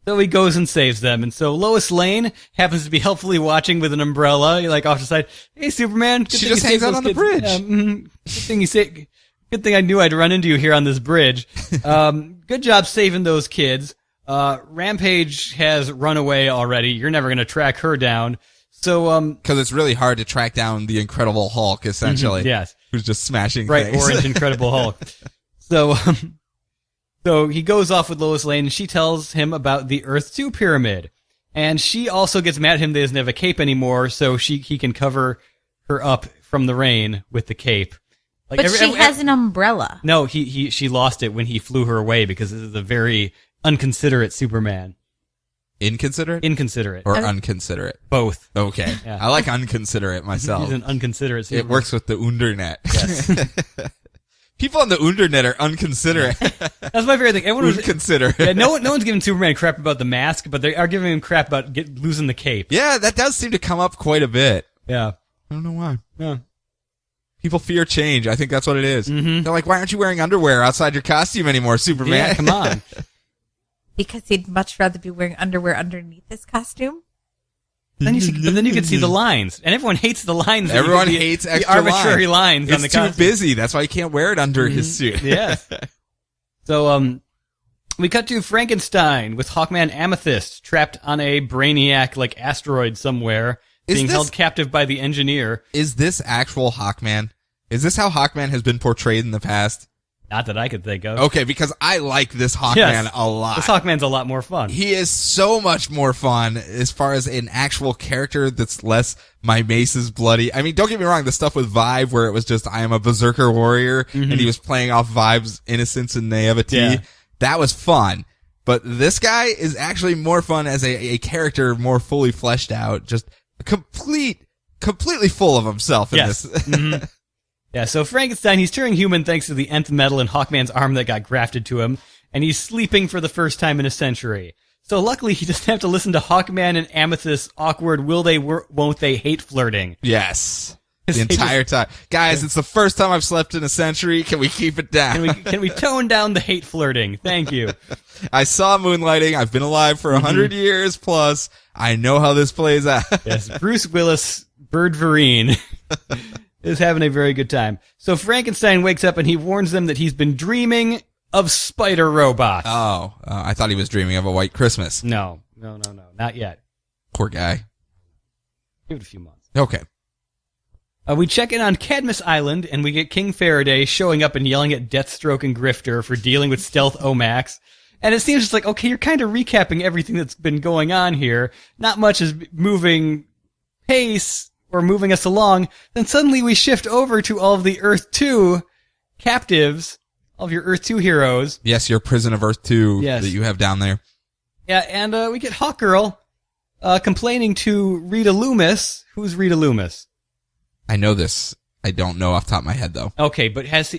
So he goes and saves them. And so Lois Lane happens to be helpfully watching with an umbrella, like off to the side. Hey, Superman. She just hangs out on the bridge. Good thing I knew I'd run into you here on this bridge. Good job saving those kids. Rampage has run away already. You're never going to track her down. So, because it's really hard to track down the Incredible Hulk, essentially. Yes. Who's just smashing right, things. Orange Incredible Hulk. So he goes off with Lois Lane, and she tells him about the Earth 2 pyramid. And she also gets mad at him that he doesn't have a cape anymore, so he can cover her up from the rain with the cape. Like but she has an umbrella. No, she lost it when he flew her away because this is a very unconsiderate Superman. Inconsiderate? Inconsiderate. Or unconsiderate? Both. Okay. Yeah. I like unconsiderate myself. He's an unconsiderate Superman. It works with the Undernet. Yes. People on the Undernet are unconsiderate. That's my favorite thing. Everyone was Unconsiderate. Yeah, no one's giving Superman crap about the mask, but they are giving him crap about losing the cape. Yeah, that does seem to come up quite a bit. Yeah. I don't know why. Yeah. People fear change. I think that's what it is. Mm-hmm. They're like, why aren't you wearing underwear outside your costume anymore, Superman? Yeah, come on. Because he'd much rather be wearing underwear underneath his costume. Then you can see the lines, and everyone hates the lines. Everyone hates extra arbitrary lines on the It's too costume. busy. That's why he can't wear it under his suit. Yeah. So, we cut to Frankenstein with Hawkman Amethyst trapped on a Brainiac like asteroid somewhere, being held captive by the engineer. Is this actual Hawkman? Is this how Hawkman has been portrayed in the past? Not that I could think of. Okay, because I like this Hawkman Yes. a lot. This Hawkman's a lot more fun. He is so much more fun as far as an actual character that's less my mace is bloody. I mean, don't get me wrong, the stuff with Vibe where it was just I am a berserker warrior and he was playing off Vibe's innocence and naivety, Yeah. that was fun. But this guy is actually more fun as a character more fully fleshed out, just completely full of himself in Yes. this. Yeah, so Frankenstein, he's turning human thanks to the nth metal in Hawkman's arm that got grafted to him, and he's sleeping for the first time in a century. So luckily, he doesn't have to listen to Hawkman and Amethyst's awkward will they, won't they hate flirting. Yes. The entire time. Guys, it's the first time I've slept in a century. Can we keep it down? Can we tone down the hate flirting? Thank you. I saw Moonlighting. I've been alive for 100 years plus. I know how this plays out. Yes, Bruce Willis, Bird Vereen, is having a very good time. So Frankenstein wakes up and he warns them that he's been dreaming of spider robots. Oh, I thought he was dreaming of a white Christmas. No, not yet. Poor guy. Give it a few months. Okay. We check in on Cadmus Island, and we get King Faraday showing up and yelling at Deathstroke and Grifter for dealing with Stealth Omax. And it seems just like, okay, you're kind of recapping everything that's been going on here. Not much is moving pace or moving us along. Then suddenly we shift over to all of the Earth 2 captives, all of your Earth 2 heroes. Yes, your Prison of Earth 2 Yes. that you have down there. Yeah, and we get Hawkgirl complaining to Rita Loomis. Who's Rita Loomis? I know this. I don't know off the top of my head, though. Okay, but has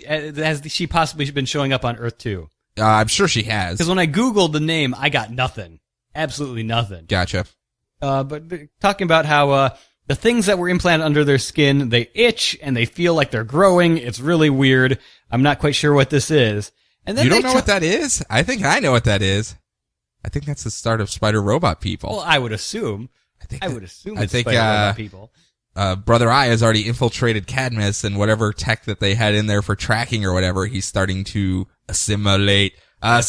she possibly been showing up on Earth 2? I'm sure she has. Because when I Googled the name, I got nothing. Absolutely nothing. Gotcha. But talking about how the things that were implanted under their skin, they itch and they feel like they're growing. It's really weird. I'm not quite sure what this is. And then You don't know what that is? I think I know what that is. I think that's the start of Spider Robot People. Well, I would assume. I It's think, Spider Robot people. Brother Eye has already infiltrated Cadmus, and whatever tech that they had in there for tracking or whatever, he's starting to assimilate. And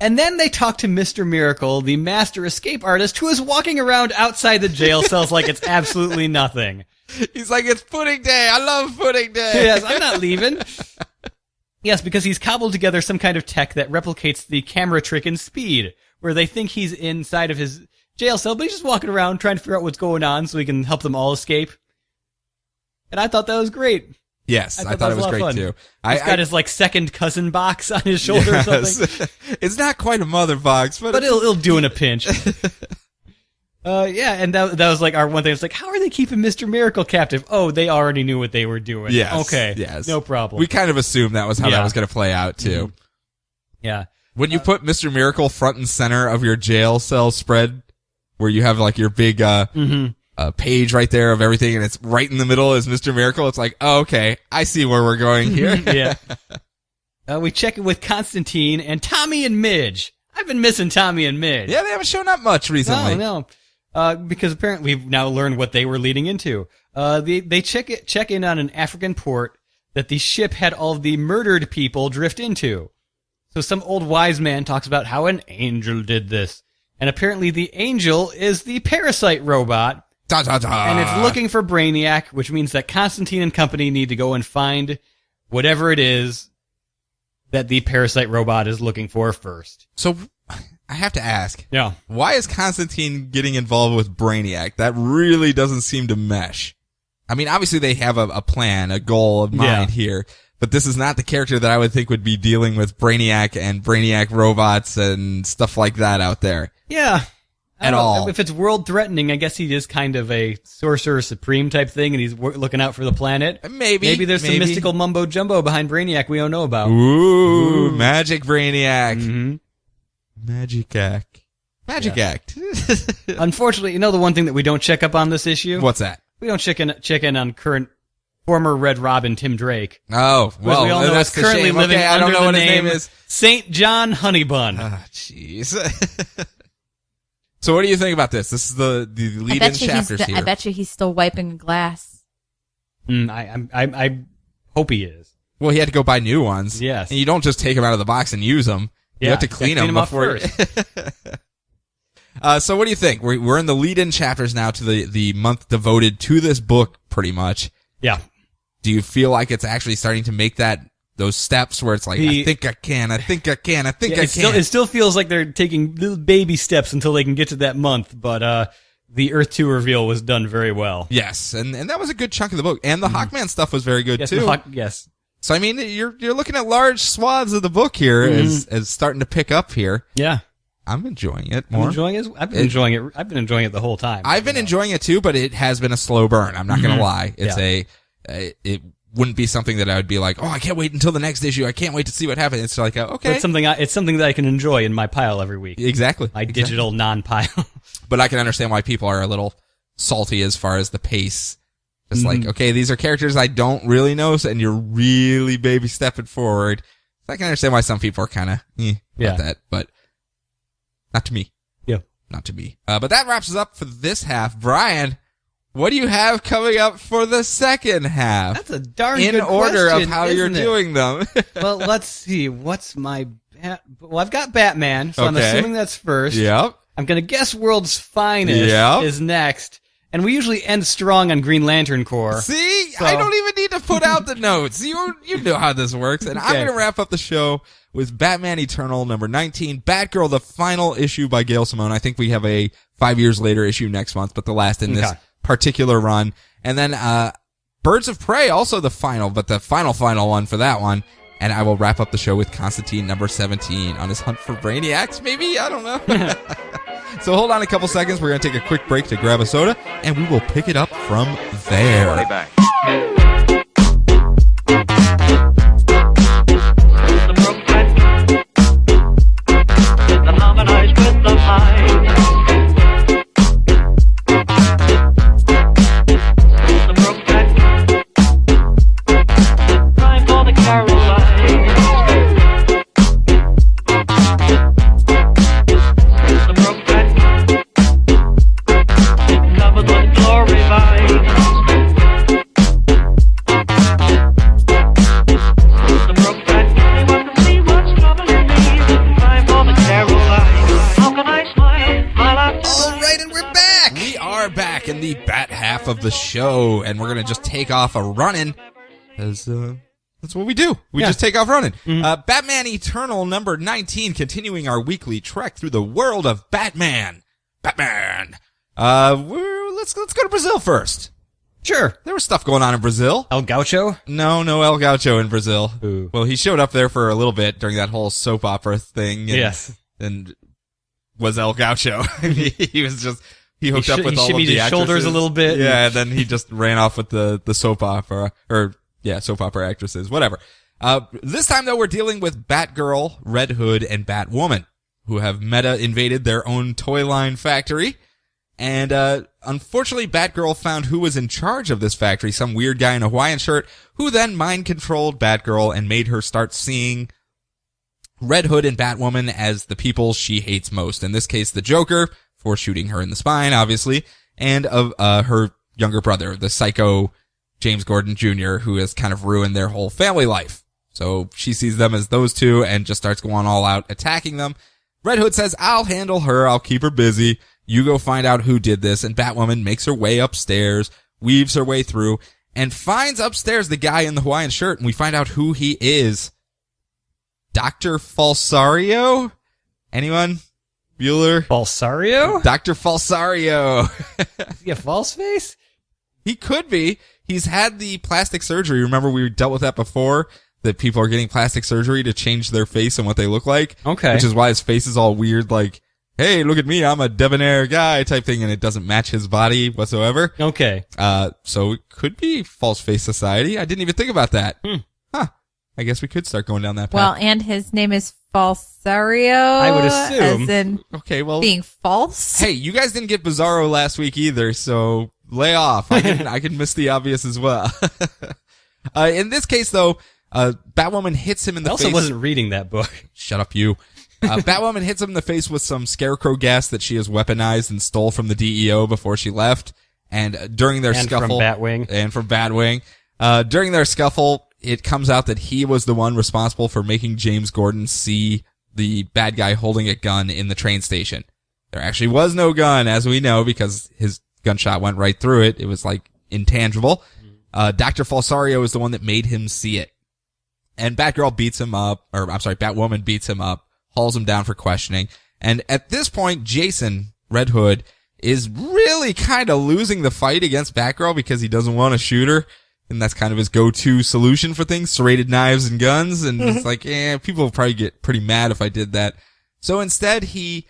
then they talk to Mr. Miracle, the master escape artist, who is walking around outside the jail cells like it's absolutely nothing. He's like, it's pudding day. I love pudding day. Yes, I'm not leaving. Yes, because he's cobbled together some kind of tech that replicates the camera trick in Speed, where they think he's inside of his jail cell, but he's just walking around trying to figure out what's going on so he can help them all escape. And I thought that was great. Yes, I thought it was great too. He's got his like second cousin box on his shoulder or something. It's not quite a mother box, but it'll do in a pinch. Yeah, and that was like our one thing. It's like, how are they keeping Mr. Miracle captive? Oh, they already knew what they were doing. Yes. Okay. Yes. No problem. We kind of assumed that was how that was going to play out too. Yeah. When you put Mr. Miracle front and center of your jail cell spread, where you have like your big page right there of everything, and it's right in the middle is Mr. Miracle, it's like, oh, okay, I see where we're going here. Yeah. We check in with Constantine and Tommy and Midge. I've been missing Tommy and Midge. Yeah, they haven't shown up much recently. No. Because apparently we've now learned what they were leading into. They check in on an African port that the ship had all of the murdered people drift into. So some old wise man talks about how an angel did this. And apparently the angel is the parasite robot. Da, da, da. And it's looking for Brainiac, which means that Constantine and company need to go and find whatever it is that the parasite robot is looking for first. So I have to ask. Yeah. Why is Constantine getting involved with Brainiac? That really doesn't seem to mesh. I mean, obviously they have a plan, a goal of mind here, but this is not the character that I would think would be dealing with Brainiac and Brainiac robots and stuff like that out there. Yeah. At all. If it's world threatening, I guess he is kind of a sorcerer supreme type thing, and he's looking out for the planet. Maybe there's some mystical mumbo jumbo behind Brainiac we don't know about. Ooh. Magic Brainiac. Mm-hmm. Magic Act. Unfortunately, the one thing that we don't check up on this issue? What's that? We don't check in on former Red Robin Tim Drake. Oh, well, we all know that's is currently living I don't under know the what his name name is. St. John Honeybun. Ah, jeez. So what do you think about this? This is the lead-in chapters here. I bet you he's still wiping a glass. I hope he is. Well, he had to go buy new ones. Yes. And you don't just take them out of the box and use them. You have to clean them before. So what do you think? We're in the lead-in chapters now to the month devoted to this book, pretty much. Yeah. Do you feel like it's actually starting to make those steps where it's like, I think I can. It still feels like they're taking little baby steps until they can get to that month, but the Earth 2 reveal was done very well. Yes, and that was a good chunk of the book. And the Hawkman stuff was very good, too. Yes. So, I mean, you're looking at large swaths of the book here as starting to pick up here. Yeah. I'm enjoying it more. I've been enjoying it. I've been enjoying it the whole time. I've been enjoying it, too, but it has been a slow burn. I'm not going to lie. It's it wouldn't be something that I would be like, oh, I can't wait until the next issue. I can't wait to see what happens. It's like, okay. But it's something that I can enjoy in my pile every week. Exactly. My digital non-pile. But I can understand why people are a little salty as far as the pace. Just like, okay, these are characters I don't really know, and you're really baby stepping forward. So I can understand why some people are kind of about that, but not to me. Yeah. Not to me. But that wraps us up for this half. Brian, what do you have coming up for the second half? That's a darn good in order question, of how you're doing them. Well, let's see. What's my... Well, I've got Batman, so I'm assuming that's first. Yep. I'm going to guess World's Finest is next. And we usually end strong on Green Lantern Corps. See? So. I don't even need to put out the notes. You know how this works. And I'm going to wrap up the show with Batman Eternal number 19. Batgirl, the final issue by Gail Simone. I think we have a 5 years later issue next month, but the last in this particular run. And then Birds of Prey, also the final, but the final one for that one. And I will wrap up the show with Constantine number 17 on his hunt for Brainiacs, maybe? I don't know. So hold on a couple seconds. We're going to take a quick break to grab a soda, and we will pick it up from there. Money back. In the bat half of the show, and we're gonna just take off a running, as that's what we do. We just take off running. Batman Eternal number 19, continuing our weekly trek through the world of Batman. Let's go to Brazil first. Sure. There was stuff going on in Brazil. El Gaucho? No El Gaucho in Brazil. Ooh. Well, he showed up there for a little bit during that whole soap opera thing. And was El Gaucho. He was just... He hooked up with all of the actresses. He shimmied his shoulders a little bit. Yeah, and then he just ran off with the soap opera, soap opera actresses, whatever. This time, though, we're dealing with Batgirl, Red Hood, and Batwoman, who have meta-invaded their own toy line factory. And unfortunately, Batgirl found who was in charge of this factory, some weird guy in a Hawaiian shirt, who then mind-controlled Batgirl and made her start seeing Red Hood and Batwoman as the people she hates most. In this case, the Joker, for shooting her in the spine, obviously, and of her younger brother, the psycho James Gordon Jr., who has kind of ruined their whole family life. So she sees them as those two and just starts going all out attacking them. Red Hood says, I'll handle her. I'll keep her busy. You go find out who did this. And Batwoman makes her way upstairs, weaves her way through, and finds upstairs the guy in the Hawaiian shirt. And we find out who he is. Dr. Falsario? Anyone? Bueller? Falsario? Dr. Falsario. Is he a false face? He could be. He's had the plastic surgery. Remember we dealt with that before? That people are getting plastic surgery to change their face and what they look like. Okay. Which is why his face is all weird, like, hey, look at me, I'm a debonair guy type thing, and it doesn't match his body whatsoever. Okay. So it could be False Face Society. I didn't even think about that. Huh. I guess we could start going down that path. Well, and his name is Falsario. I would assume. As in okay, well, being false. hey, you guys didn't get Bizarro last week either, so lay off. I can miss the obvious as well. In this case, though, Batwoman hits him in the face. I also wasn't reading that book. Shut up, you. Batwoman hits him in the face with some scarecrow gas that she has weaponized and stole from the DEO before she left. And during their scuffle. And from Batwing. During their scuffle, it comes out that he was the one responsible for making James Gordon see the bad guy holding a gun in the train station. There actually was no gun, as we know, because his gunshot went right through it. It was like intangible. Dr. Falsario is the one that made him see it. And Batwoman beats him up, hauls him down for questioning. And at this point, Jason, Red Hood, is really kind of losing the fight against Batgirl because he doesn't want to shoot her. And that's kind of his go-to solution for things, serrated knives and guns. And it's like, people will probably get pretty mad if I did that. So instead, he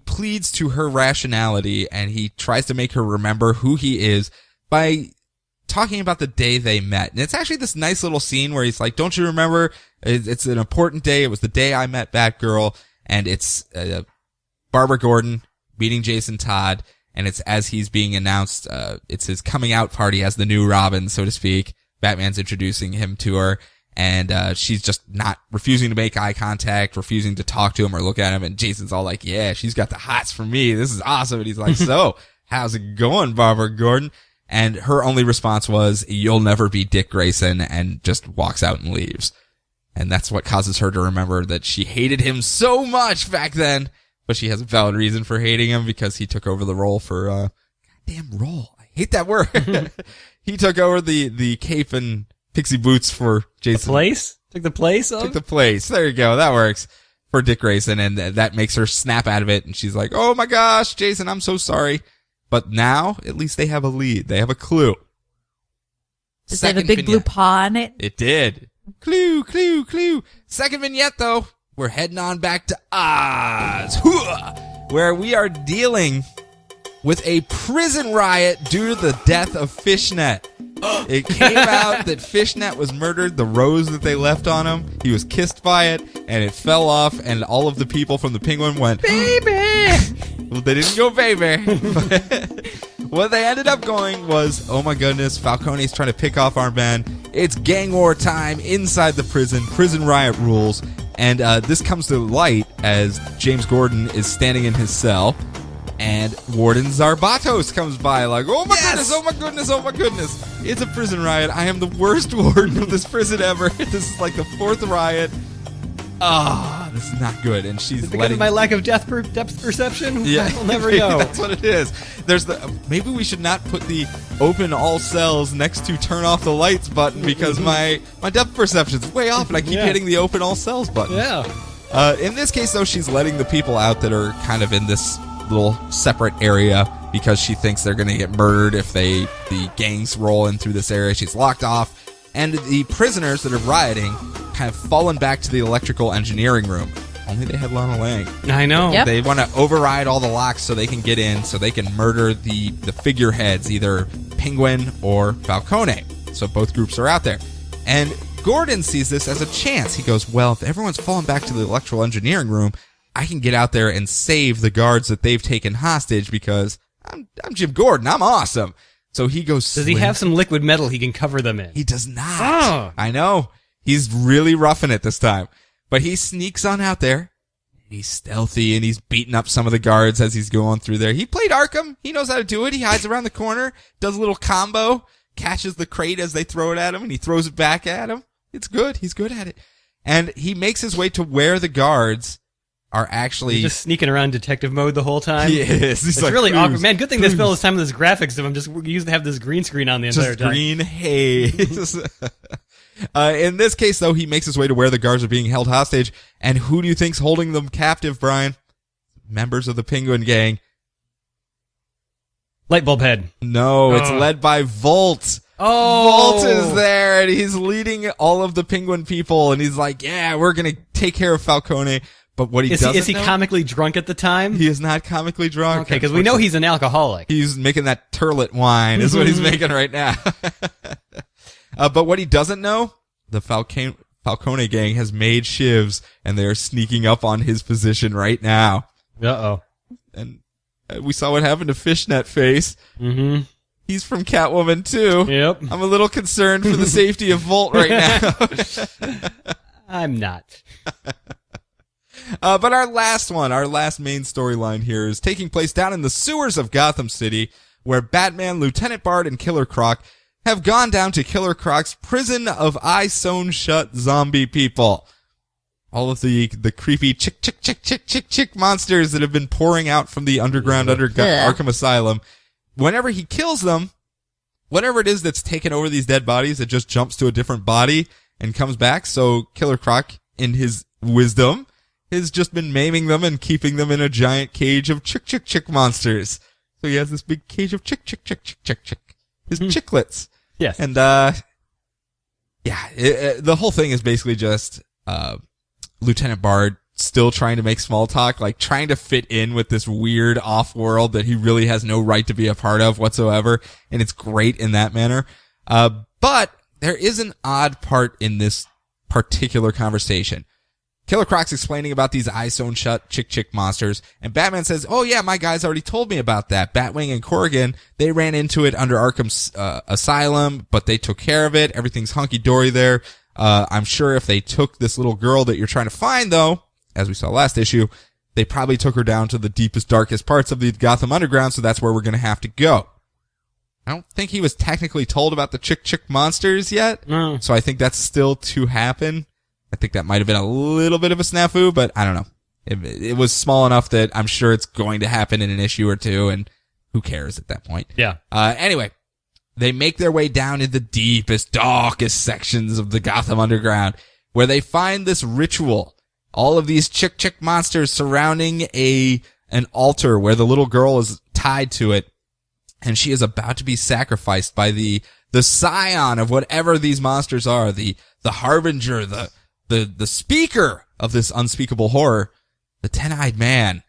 pleads to her rationality and he tries to make her remember who he is by talking about the day they met. And it's actually this nice little scene where he's like, don't you remember? It's an important day. It was the day I met Batgirl. And it's Barbara Gordon meeting Jason Todd. And it's as he's being announced, it's his coming out party as the new Robin, so to speak. Batman's introducing him to her. And she's just not refusing to make eye contact, refusing to talk to him or look at him. And Jason's all like, yeah, she's got the hots for me. This is awesome. And he's like, so, how's it going, Barbara Gordon? And her only response was, you'll never be Dick Grayson, and just walks out and leaves. And that's what causes her to remember that she hated him so much back then. But she has a valid reason for hating him because he took over the role for, goddamn role. I hate that word. He took over the cape and pixie boots for Jason. Took the place of? Took the place. There you go. That works. For Dick Grayson. And that makes her snap out of it. And she's like, oh my gosh, Jason, I'm so sorry. But now, at least they have a lead. They have a clue. Does it have a big blue paw on it? It did. Clue, clue, clue. Second vignette, though. We're heading on back to Oz, where we are dealing with a prison riot due to the death of Fishnet. It came out that Fishnet was murdered, the rose that they left on him, he was kissed by it, and it fell off, and all of the people from the Penguin went, baby! Well, they didn't go baby. What they ended up going was, oh my goodness, Falcone's trying to pick off our men. It's gang war time inside the prison riot rules. And this comes to light as James Gordon is standing in his cell, and Warden Zarbatos comes by like, oh my goodness, oh my goodness, oh my goodness. It's a prison riot. I am the worst warden of this prison ever. This is like the fourth riot. This is not good. And she's because of my lack of depth perception? Yeah. I'll never know. That's what it is. Maybe we should not put the open all cells next to turn off the lights button because my depth perception's way off and I keep hitting the open all cells button. Yeah. In this case, though, she's letting the people out that are kind of in this little separate area because she thinks they're going to get murdered if the gangs roll in through this area. She's locked off. And the prisoners that are rioting kind of fallen back to the electrical engineering room. Only they had Lana Lang. I know. Yep. They want to override all the locks so they can get in, so they can murder the figureheads, either Penguin or Falcone. So both groups are out there. And Gordon sees this as a chance. He goes, well, if everyone's fallen back to the electrical engineering room, I can get out there and save the guards that they've taken hostage because I'm Jim Gordon. I'm awesome. So he goes. Does he have some liquid metal he can cover them in? He does not. Oh. I know. He's really roughing it this time. But he sneaks on out there. He's stealthy and he's beating up some of the guards as he's going through there. He played Arkham. He knows how to do it. He hides around the corner, does a little combo, catches the crate as they throw it at him, and he throws it back at him. It's good. He's good at it. And he makes his way to where the guards are actually... He's just sneaking around detective mode the whole time. He is. He's It's like, really "Please, awkward. Man, good thing they please." spent all this time on this graphics. If I'm just used to have this green screen on the entire Just time. green haze. In this case, though, he makes his way to where the guards are being held hostage. And who do you think's holding them captive, Brian? Members of the Penguin Gang. Lightbulb head. No, it's led by Volt. Oh! Volt is there, and he's leading all of the Penguin people, and he's like, yeah, we're gonna take care of Falcone. But what he doesn't Is he know, comically drunk at the time? he is not comically drunk. Okay, because we know he's an alcoholic. He's making that turlet wine is what he's making right now. But what he doesn't know, the Falcone gang has made shivs, and they are sneaking up on his position right now. Uh-oh. And we saw what happened to Fishnet Face. Mm-hmm. He's from Catwoman, too. Yep. I'm a little concerned for the safety of Volt right now. I'm not. But our last main storyline here is taking place down in the sewers of Gotham City, where Batman, Lieutenant Bard, and Killer Croc have gone down to Killer Croc's prison of eye-sewn-shut zombie people. All of the creepy chick monsters that have been pouring out from the underground Arkham Asylum. Whenever he kills them, whatever it is that's taken over these dead bodies, it just jumps to a different body and comes back. So Killer Croc, in his wisdom, has just been maiming them and keeping them in a giant cage of chick monsters. So he has this big cage of chick. His chicklets. Yes. And, the whole thing is basically just, Lieutenant Bard still trying to make small talk, like trying to fit in with this weird off-world that he really has no right to be a part of whatsoever. And it's great in that manner. But there is an odd part in this particular conversation. Killer Croc's explaining about these eye-sewn-shut chick monsters, and Batman says, oh yeah, my guys already told me about that. Batwing and Corrigan, they ran into it under Arkham's asylum, but they took care of it. Everything's hunky-dory there. I'm sure if they took this little girl that you're trying to find, though, as we saw last issue, they probably took her down to the deepest, darkest parts of the Gotham Underground, so that's where we're going to have to go. I don't think he was technically told about the chick monsters yet, so I think that's still to happen. I think that might have been a little bit of a snafu, but I don't know. It was small enough that I'm sure it's going to happen in an issue or two, and who cares at that point? Yeah. Anyway, they make their way down in the deepest, darkest sections of the Gotham Underground, where they find this ritual. All of these chick monsters surrounding an altar where the little girl is tied to it, and she is about to be sacrificed by the scion of whatever these monsters are, the harbinger, the speaker of this unspeakable horror, the 10-eyed man,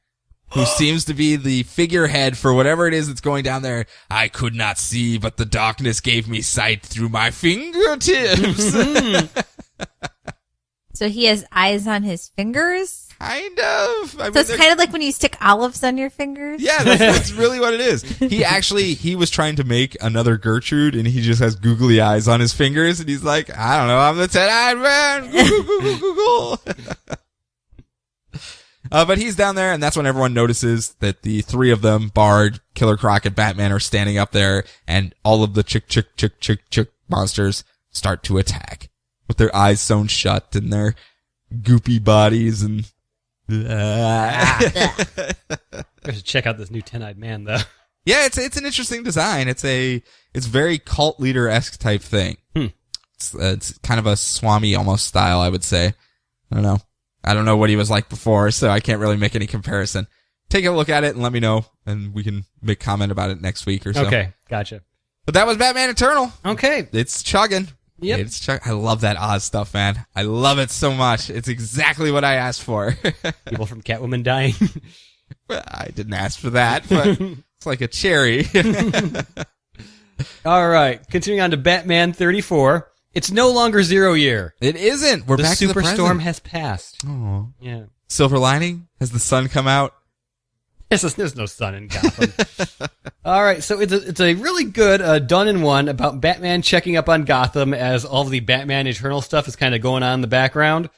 who seems to be the figurehead for whatever it is that's going down there. I could not see, but the darkness gave me sight through my fingertips. So he has eyes on his fingers? Kind of. So it's kind of like when you stick olives on your fingers? Yeah, that's really what it is. He was trying to make another Gertrude, and he just has googly eyes on his fingers, and he's like, I don't know, I'm the 10-eyed man. Google. But he's down there, and that's when everyone notices that the three of them, Bard, Killer Croc, and Batman, are standing up there, and all of the chick monsters start to attack with their eyes sewn shut and their goopy bodies and... I should check out this new 10-eyed man, though. Yeah, it's an interesting design. It's very cult leader-esque type thing. It's kind of a Swami almost style, I would say. I don't know. I don't know what he was like before, so I can't really make any comparison. Take a look at it and let me know, and we can make comment about it next week or so. Okay, gotcha. But that was Batman Eternal. Okay. It's chugging. Yep. I love that Oz stuff, man. I love it so much. It's exactly what I asked for. People from Catwoman dying. Well, I didn't ask for that, but it's like a cherry. All right. Continuing on to Batman 34. It's no longer 0 year. It isn't. We're back to the present. The superstorm has passed. Oh. Yeah. Silver lining? Has the sun come out? There's no sun in Gotham. All right, so it's a really good done-in-one about Batman checking up on Gotham as all of the Batman Eternal stuff is kind of going on in the background.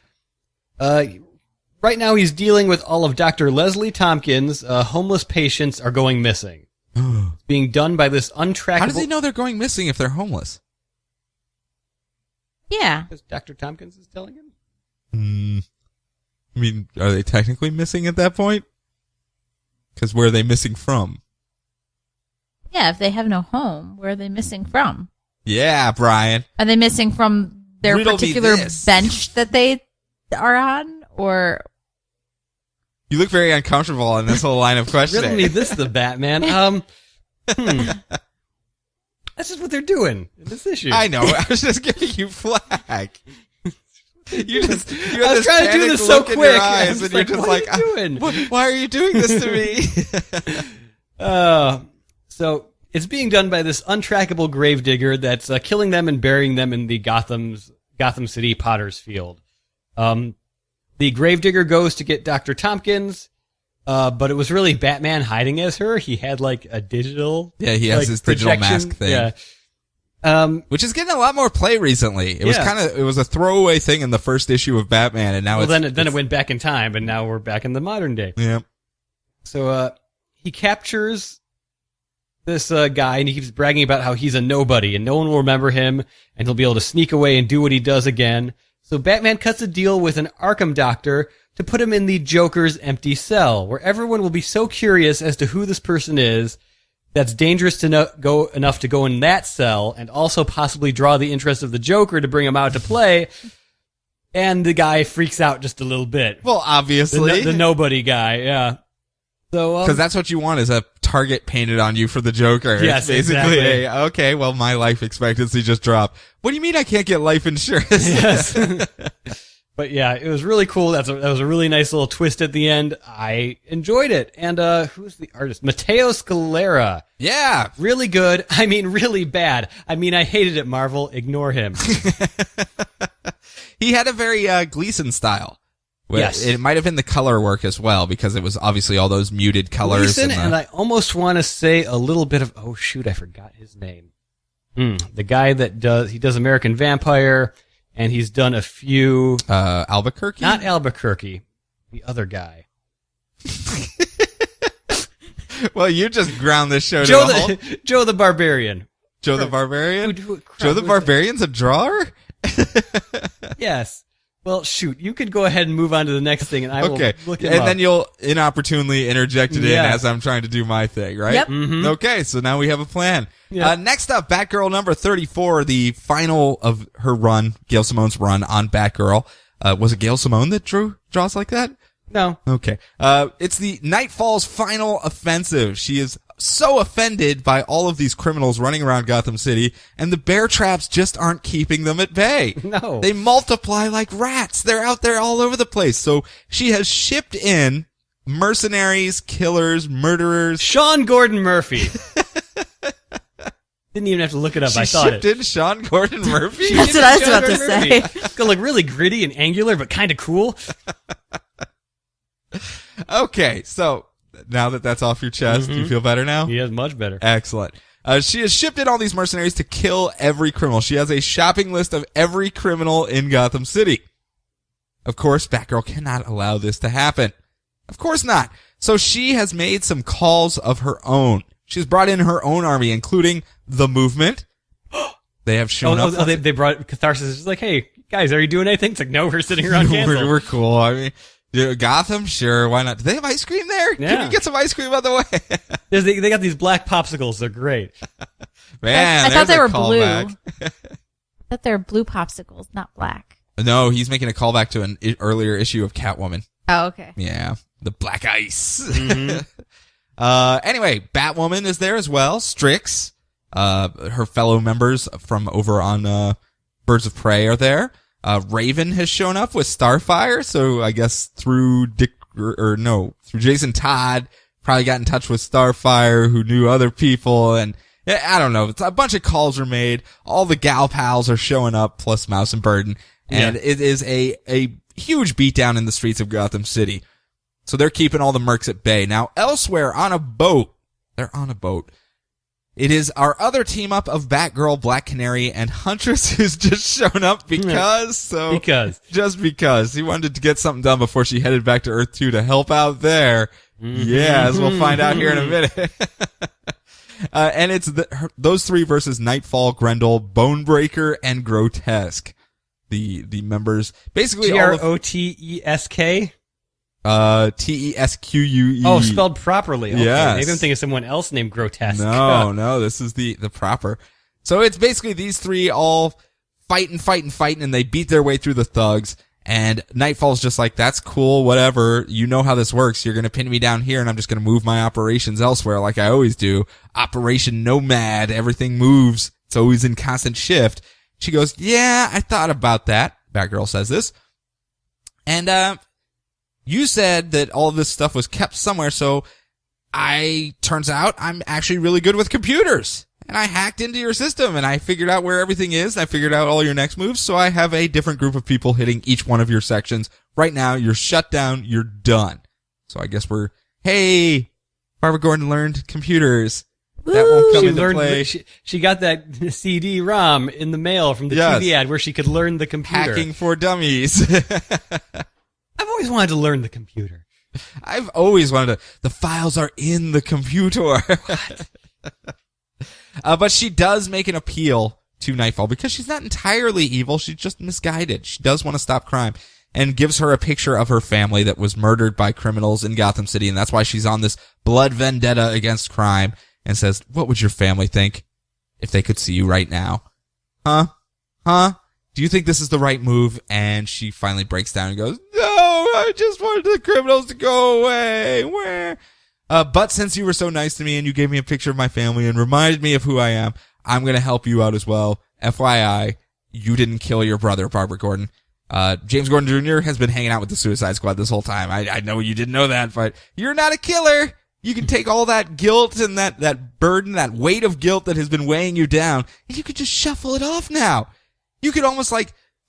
Right now he's dealing with all of Dr. Leslie Tompkins' homeless patients are going missing. It's being done by this untrackable... How does he know they're going missing if they're homeless? Yeah. Because Dr. Tompkins is telling him? I mean, are they technically missing at that point? Because where are they missing from? Yeah, if they have no home, where are they missing from? Yeah, Brian. Are they missing from their Riddle me particular this. bench that they are on? Or... You look very uncomfortable on this whole line of questioning. Riddle me this, the Batman. That's just what they're doing in this issue. I know. I was just giving you flack. You have I was this trying to do panicked this so look in quick. your eyes, I'm and you're just what like, are you doing? Why are you doing this to me? So it's being done by this untrackable gravedigger that's killing them and burying them in the Gotham City Potter's Field. The gravedigger goes to get Dr. Tompkins, but it was really Batman hiding as her. He had like a digital, Yeah, he has this digital projection. mask thing. Yeah. Which is getting a lot more play recently. It was a throwaway thing in the first issue of Batman, and now then it went back in time, and now we're back in the modern day. Yeah. So he captures this guy, and he keeps bragging about how he's a nobody, and no one will remember him, and he'll be able to sneak away and do what he does again. So Batman cuts a deal with an Arkham doctor to put him in the Joker's empty cell, where everyone will be so curious as to who this person is that's dangerous to go enough to go in that cell, and also possibly draw the interest of the Joker to bring him out to play. And the guy freaks out just a little bit. Well, obviously. The nobody guy, yeah. So, because that's what you want is a target painted on you for the Joker. Yes, it's basically exactly. okay, well, my life expectancy just dropped. What do you mean I can't get life insurance? Yes. But yeah, it was really cool. That was a really nice little twist at the end. I enjoyed it. And who's the artist? Matteo Scalera. Yeah. Really good. I mean, really bad. I mean, I hated it, Marvel. Ignore him. He had a very Gleason style. Yes. It might have been the color work as well, because it was obviously all those muted colors. Gleason, and I almost want to say a little bit of, oh shoot, I forgot his name. The guy that does American Vampire, and he's done a few... Albuquerque? Not Albuquerque. The other guy. Well, you just ground this show to a halt. Joe the Barbarian. Joe the Barbarian? Joe Joe the Barbarian's a drawer? Yes. Well, shoot, you could go ahead and move on to the next thing, and I will look him up. And then you'll inopportunely interject it in Yeah. as I'm trying to do my thing, right? Yep. Mm-hmm. Okay, so now we have a plan. Yeah. Next up, Batgirl number 34, the final of her run, Gail Simone's run on Batgirl. Was it Gail Simone that draws like that? No. Okay. It's the Nightfall's final offensive. She is so offended by all of these criminals running around Gotham City, and the bear traps just aren't keeping them at bay. No. They multiply like rats. They're out there all over the place. So she has shipped in mercenaries, killers, murderers. Sean Gordon Murphy. Didn't even have to look it up. I She thought shipped it. in Sean Gordon Murphy? That's what I was about to say. It's gonna look really gritty and angular, but kind of cool. Okay, so now that that's off your chest, do you feel better now? He is much better. Excellent. She has shipped in all these mercenaries to kill every criminal. She has a shopping list of every criminal in Gotham City. Of course, Batgirl cannot allow this to happen. Of course not. So she has made some calls of her own. She's brought in her own army, including the Movement. They have shown up. They brought Catharsis. It's like, hey, guys, are you doing anything? It's like, no, we're sitting around canceled. We're cool. I mean, Gotham, sure, why not? Do they have ice cream there? Yeah. Can we get some ice cream on the way? They got these black popsicles. They're great. Man, I thought they there's a were blue. callback. I thought they were blue popsicles, not black. No, he's making a callback to an earlier issue of Catwoman. Oh, okay. Yeah, the black ice. Mm-hmm. Anyway, Batwoman is there as well. Strix, her fellow members from over on Birds of Prey are there. Raven has shown up with Starfire, so I guess through through Jason Todd, probably got in touch with Starfire, who knew other people, and I don't know. It's a bunch of calls are made. All the gal pals are showing up, plus Mouse and Burden, and it is a huge beatdown in the streets of Gotham City. So they're keeping all the mercs at bay. Now, elsewhere on a boat, they're on a boat. It is our other team up of Batgirl, Black Canary, and Huntress, who's just shown up because. Just because. He wanted to get something done before she headed back to Earth 2 to help out there. Yeah, as we'll find out here in a minute. And it's those three versus Nightfall, Grendel, Bonebreaker, and Grotesque. The members, basically Grotesk? Tesquue. Oh, spelled properly. Okay. Yes. Maybe I'm thinking of someone else named Grotesque. No, this is the proper. So it's basically these three all fighting, and they beat their way through the thugs. And Nightfall's just like, that's cool, whatever. You know how this works. You're going to pin me down here, and I'm just going to move my operations elsewhere like I always do. Operation Nomad. Everything moves. It's always in constant shift. She goes, yeah, I thought about that. Batgirl says this. And, you said that all of this stuff was kept somewhere, so turns out I'm actually really good with computers. And I hacked into your system, and I figured out where everything is, and I figured out all your next moves, so I have a different group of people hitting each one of your sections. Right now, you're shut down, you're done. So I guess hey, Barbara Gordon learned computers. That won't come into play. She got that CD-ROM in the mail from the TV ad where she could learn the computer. Hacking for dummies. I've always wanted to learn the computer. I've always wanted to. The files are in the computer. What? But she does make an appeal to Nightfall because she's not entirely evil. She's just misguided. She does want to stop crime and gives her a picture of her family that was murdered by criminals in Gotham City. And that's why she's on this blood vendetta against crime and says, what would your family think if they could see you right now? Huh? Do you think this is the right move? And she finally breaks down and goes, no, I just wanted the criminals to go away. Where? But since you were so nice to me and you gave me a picture of my family and reminded me of who I am, I'm going to help you out as well. FYI, you didn't kill your brother, Barbara Gordon. James Gordon Jr. has been hanging out with the Suicide Squad this whole time. I know you didn't know that, but you're not a killer. You can take all that guilt and that burden, that weight of guilt that has been weighing you down, and you could just shuffle it off now. You could almost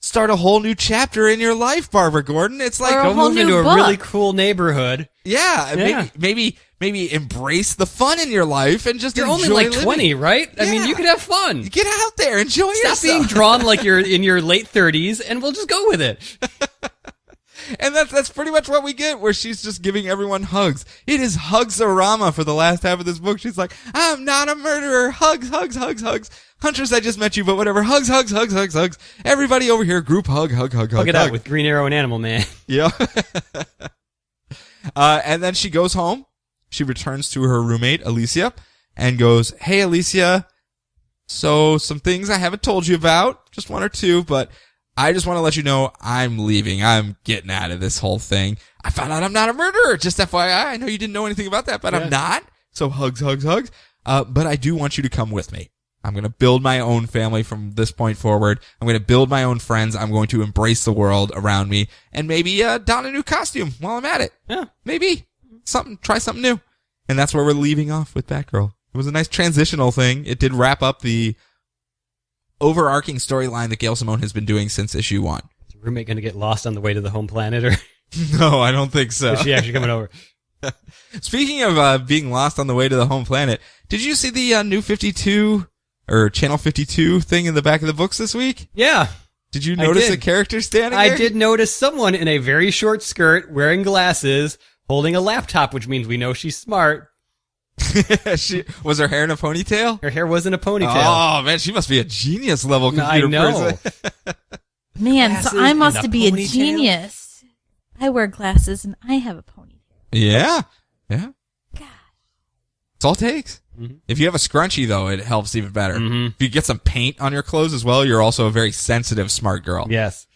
start a whole new chapter in your life, Barbara Gordon. It's like go move into a really cool neighborhood. Yeah. Maybe embrace the fun in your life and just You're enjoy only living. 20, right? I mean, you could have fun. Get out there, enjoy yourself. Stop being drawn like you're in your late 30s, and we'll just go with it. And that's pretty much what we get, where she's just giving everyone hugs. It is Hugs-orama for the last half of this book. She's like, I'm not a murderer. Hugs, hugs, hugs, hugs. Huntress, I just met you, but whatever. Hugs, hugs, hugs, hugs, hugs. Everybody over here, group hug, hug, hug, hug. Hug it out with Green Arrow and Animal Man. Yeah. And then she goes home. She returns to her roommate, Alicia, and goes, hey, Alicia, so some things I haven't told you about, just one or two, but I just want to let you know I'm leaving. I'm getting out of this whole thing. I found out I'm not a murderer. Just FYI. I know you didn't know anything about that, but I'm not. So hugs, hugs, hugs. But I do want you to come with me. I'm going to build my own family from this point forward. I'm going to build my own friends. I'm going to embrace the world around me and maybe don a new costume while I'm at it. Yeah. Maybe try something new. And that's where we're leaving off with Batgirl. It was a nice transitional thing. It did wrap up the overarching storyline that Gail Simone has been doing since issue 1. Is your roommate going to get lost on the way to the home planet, or No, I don't think so. is she actually coming over? Speaking of being lost on the way to the home planet, did you see the new 52 or Channel 52 thing in the back of the books this week? Yeah. Did you notice a character standing there? I did notice someone in a very short skirt, wearing glasses, holding a laptop, which means we know she's smart. Was her hair in a ponytail? Her hair wasn't a ponytail. Oh, man, she must be a genius level computer I know. person. Man, so I must and a be a ponytail? genius. I wear glasses and I have a ponytail. Yeah. God. It's all it takes. Mm-hmm. If you have a scrunchie, though, it helps even better. Mm-hmm. If you get some paint on your clothes as well, you're also a very sensitive, smart girl. Yes.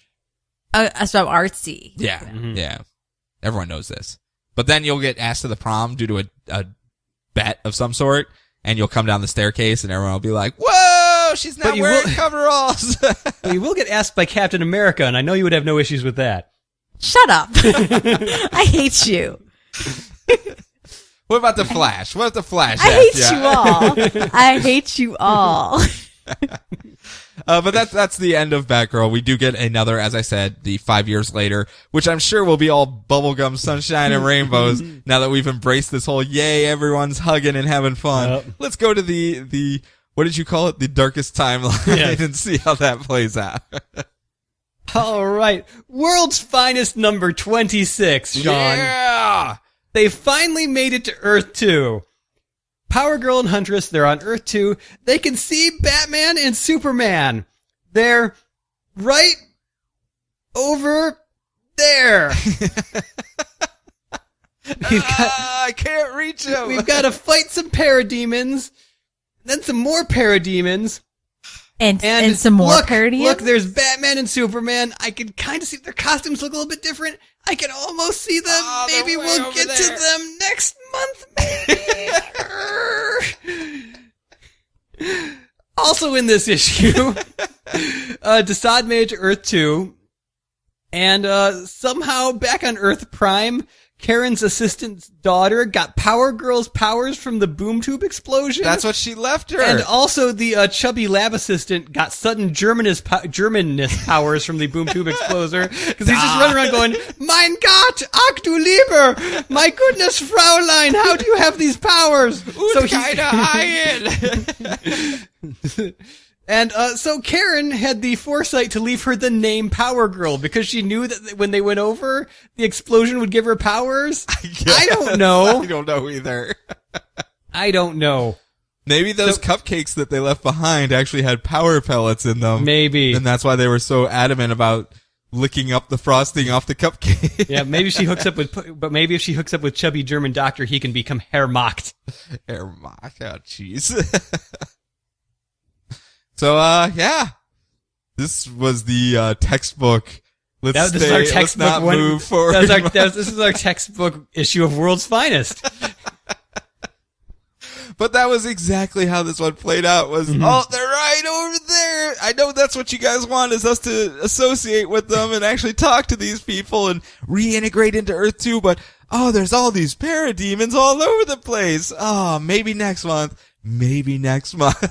So I'm artsy. Yeah. Mm-hmm. Yeah. Everyone knows this. But then you'll get asked to the prom due to a bet of some sort, and you'll come down the staircase, and everyone will be like, whoa, she's not wearing coveralls. But you will get asked by Captain America, and I know you would have no issues with that. Shut up. I hate you. What about the Flash? What if the Flash I hate you all. I hate you all. But that's the end of Batgirl. We do get another, as I said, the 5 years later, which I'm sure will be all bubblegum, sunshine, and rainbows now that we've embraced this whole, yay, everyone's hugging and having fun. Yep. Let's go to the, what did you call it? The darkest timeline Yes. and see how that plays out. All right. World's Finest number 26, Sean. Yeah! They finally made it to Earth 2. Power Girl and Huntress, they're on Earth 2. They can see Batman and Superman. They're right over there. I can't reach him. We've got to fight some parademons, then some more parademons. And some more parademons. Look, there's Batman and Superman. I can kind of see their costumes look a little bit different. I can almost see them. Maybe we'll get to them next month, maybe. Also in this issue, Desaad made it to Earth 2, and somehow back on Earth Prime, Karen's assistant's daughter got Power Girl's powers from the boom tube explosion. That's what she left her. And also the chubby lab assistant got sudden Germanness powers from the boom tube exploser. Because he's just running around going, Mein Gott, ach du Lieber, my goodness, Fraulein, how do you have these powers? And so Karen had the foresight to leave her the name Power Girl because she knew that when they went over, the explosion would give her powers. I don't know. I don't know either. I don't know. Maybe those cupcakes that they left behind actually had power pellets in them. Maybe. And that's why they were so adamant about licking up the frosting off the cupcake. Yeah, maybe she hooks up maybe if she hooks up with chubby German doctor, he can become Herrmacht. Herrmacht, oh jeez. So, yeah. This was the, textbook. Let's not move forward. This is our textbook issue of World's Finest. But that was exactly how this one played out was, oh, they're right over there. I know that's what you guys want is us to associate with them and actually talk to these people and reintegrate into Earth 2, but, oh, there's all these parademons all over the place. Oh, maybe next month. Maybe next month.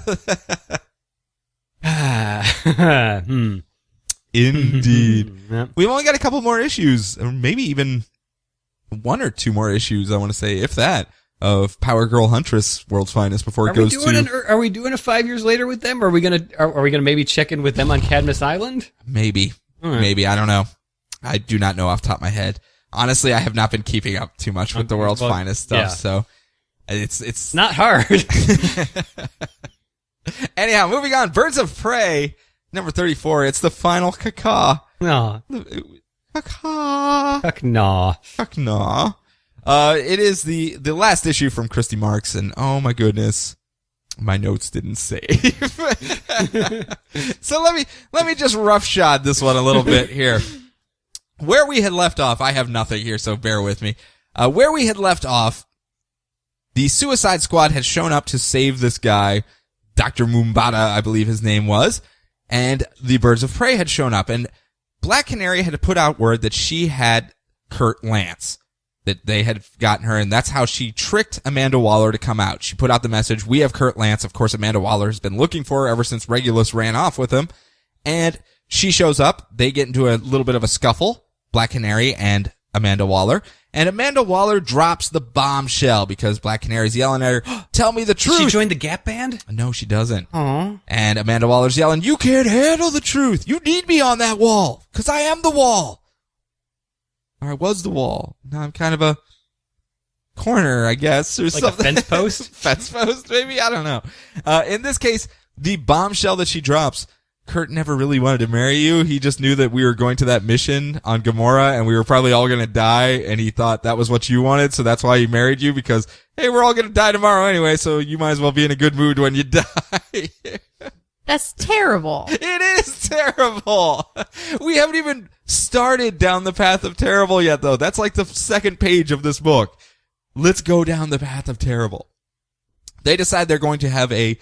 Indeed. Yep. We've only got a couple more issues, or maybe even one or two more issues, I want to say, if that, of Power Girl Huntress, World's Finest, before it goes to... Are we doing a 5 years later with them? Or are we gonna maybe check in with them on Cadmus Island? Maybe. Right. Maybe. I don't know. I do not know off the top of my head. Honestly, I have not been keeping up too much with the World's Finest stuff, so it's not hard. Anyhow, moving on. Birds of Prey, number 34. It's the final caca. No. Caca. Cucknaw. It is the last issue from Christy Marks, and oh my goodness, my notes didn't save. So let me just roughshod this one a little bit here. Where we had left off, I have nothing here, so bear with me. Where we had left off, the Suicide Squad had shown up to save this guy, Dr. Mumbata, I believe his name was, and the Birds of Prey had shown up, and Black Canary had to put out word that she had Kurt Lance, that they had gotten her, and that's how she tricked Amanda Waller to come out. She put out the message, we have Kurt Lance. Of course, Amanda Waller has been looking for her ever since Regulus ran off with him, and she shows up. They get into a little bit of a scuffle, Black Canary and Amanda Waller, and Amanda Waller drops the bombshell because Black Canary's yelling at her, tell me the truth. She joined the Gap Band? No, she doesn't. Aww. And Amanda Waller's yelling, you can't handle the truth. You need me on that wall, because I am the wall. Or I was the wall. Now I'm kind of a corner, I guess, or like something. A fence post? Fence post, maybe? I don't know. In this case, the bombshell that she drops, Kurt never really wanted to marry you. He just knew that we were going to that mission on Gamora and we were probably all going to die, and he thought that was what you wanted, so that's why he married you, because, hey, we're all going to die tomorrow anyway, so you might as well be in a good mood when you die. That's terrible. It is terrible. We haven't even started down the path of terrible yet, though. That's like the second page of this book. Let's go down the path of terrible. They decide they're going to have a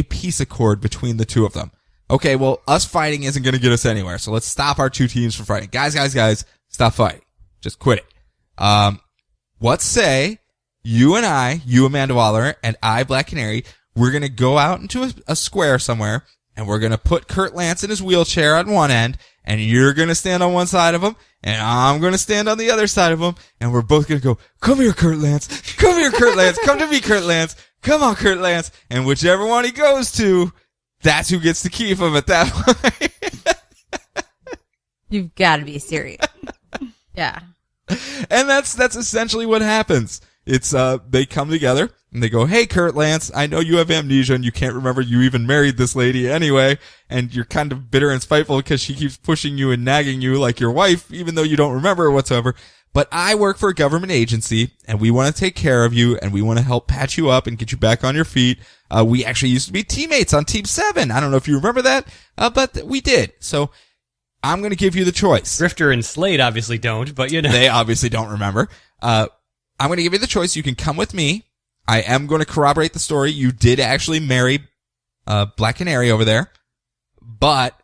peace accord between the two of them. Okay, well, us fighting isn't going to get us anywhere, so let's stop our two teams from fighting. Guys, stop fighting. Just quit it. What say you and you, Amanda Waller, and I, Black Canary, we're going to go out into a square somewhere, and we're going to put Kurt Lance in his wheelchair on one end, and you're going to stand on one side of him, and I'm going to stand on the other side of him, and we're both going to go, come here, Kurt Lance. Come here, Kurt Lance. Come to me, Kurt Lance. Come on, Kurt Lance. And whichever one he goes to, that's who gets to keep him at that point. You've got to be serious. Yeah. And that's essentially what happens. It's, they come together and they go, hey, Kurt Lance, I know you have amnesia and you can't remember you even married this lady anyway. And you're kind of bitter and spiteful because she keeps pushing you and nagging you like your wife, even though you don't remember her whatsoever. But I work for a government agency and we want to take care of you and we want to help patch you up and get you back on your feet. We actually used to be teammates on Team 7. I don't know if you remember that, but we did. So I'm going to give you the choice. Grifter and Slade obviously don't, but you know. They obviously don't remember. I'm going to give you the choice. You can come with me. I am going to corroborate the story. You did actually marry Black Canary over there, but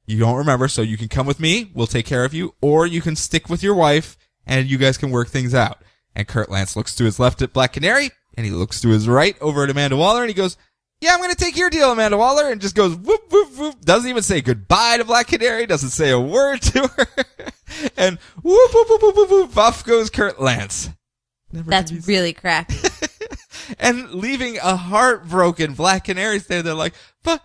you don't remember, so you can come with me. We'll take care of you, or you can stick with your wife, and you guys can work things out. And Kurt Lance looks to his left at Black Canary, and he looks to his right over at Amanda Waller, and he goes, yeah, I'm going to take your deal, Amanda Waller, and just goes, whoop, whoop, whoop. Doesn't even say goodbye to Black Canary, doesn't say a word to her, and whoop, whoop, whoop, whoop, whoop, whoop, off goes Kurt Lance. That's really crappy. And leaving a heartbroken Black Canary standing there like, but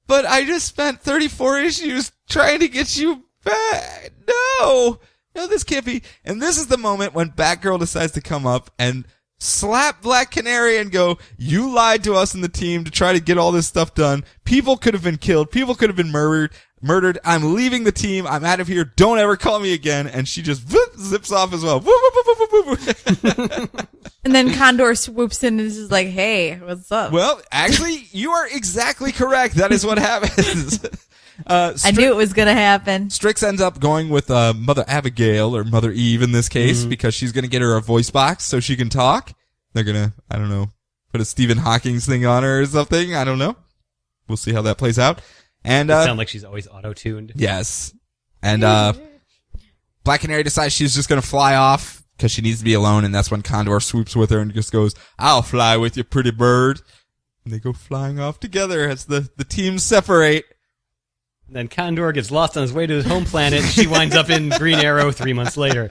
I just spent 34 issues trying to get you back. No, this can't be. And this is the moment when Batgirl decides to come up and slap Black Canary and go, you lied to us and the team to try to get all this stuff done. People could have been killed. People could have been murdered. I'm leaving the team. I'm out of here. Don't ever call me again. And she just zips off as well. And then Condor swoops in and is just like, hey, what's up? Well, actually, you are exactly correct. That is what happens. I knew it was going to happen. Strix ends up going with Mother Abigail, or Mother Eve in this case, because she's going to get her a voice box so she can talk. They're going to, I don't know, put a Stephen Hawking's thing on her or something. I don't know. We'll see how that plays out. And sound like she's always auto-tuned. Yes. And Black Canary decides she's just going to fly off because she needs to be alone, and that's when Condor swoops with her and just goes, I'll fly with you, pretty bird. And they go flying off together as the teams separate. And then Condor gets lost on his way to his home planet, and she winds up in Green Arrow 3 months later.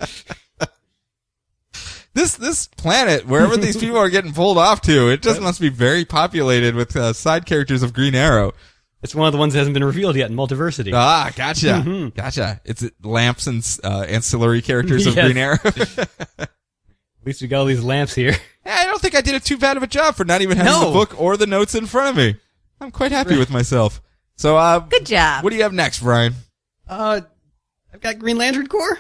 This planet, wherever these people are getting pulled off to, it just must be very populated with side characters of Green Arrow. It's one of the ones that hasn't been revealed yet in Multiversity. Ah, gotcha. Gotcha. It's lamps and ancillary characters of Green Arrow. At least we got all these lamps here. I don't think I did too bad of a job for not even having the book or the notes in front of me. I'm quite happy with myself. So, good job. What do you have next, Brian? I've got Green Lantern Corps.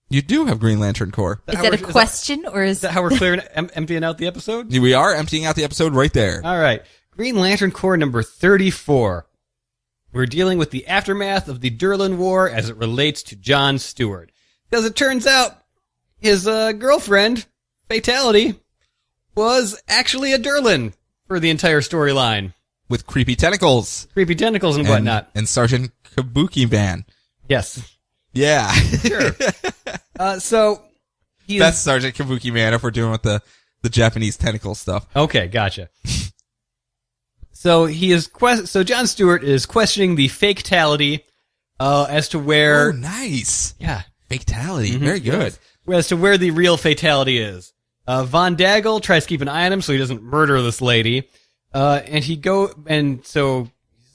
You do have Green Lantern Corps. Is that a question, or is that how we're clearing, emptying out the episode? We are emptying out the episode right there. All right. Green Lantern Corps number 34. We're dealing with the aftermath of the Durlan War as it relates to John Stewart. Because it turns out his girlfriend, Fatality, was actually a Durlan for the entire storyline. With creepy tentacles. Creepy tentacles and whatnot. And Sergeant Kabuki Man. Yes. Yeah. Sure. So that's Sergeant Kabuki Man if we're doing with the Japanese tentacle stuff. Okay, gotcha. So so John Stewart is questioning the fatality as to where. Oh, nice. Yeah. Fatality. Very good. As to where the real fatality is. Von Daggle tries to keep an eye on him so he doesn't murder this lady. So he's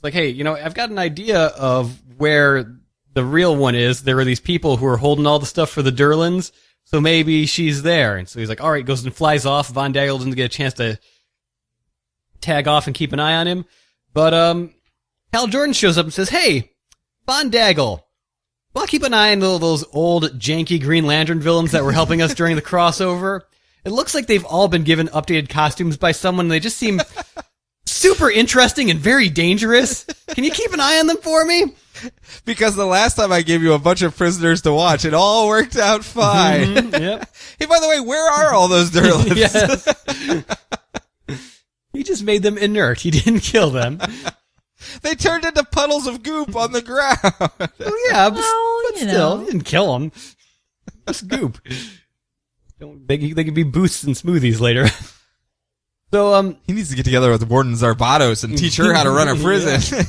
like, hey, I've got an idea of where the real one is. There were these people who are holding all the stuff for the Durlans, so maybe she's there. And so he's like, all right, goes and flies off. Von Daggle doesn't get a chance to tag off and keep an eye on him. But Hal Jordan shows up and says, hey, Von Daggle, well, keep an eye on those old janky Green Lantern villains that were helping us during the crossover. It looks like they've all been given updated costumes by someone. They just seem super interesting and very dangerous. Can you keep an eye on them for me? Because the last time I gave you a bunch of prisoners to watch, it all worked out fine. Yep. Hey, by the way, where are all those Durlans? Yes. He just made them inert. He didn't kill them. They turned into puddles of goop on the ground. Oh, yeah, but still, he didn't kill them. Just goop. They could be boosts and smoothies later. So, he needs to get together with Warden Zarbatos and teach her how to run a prison.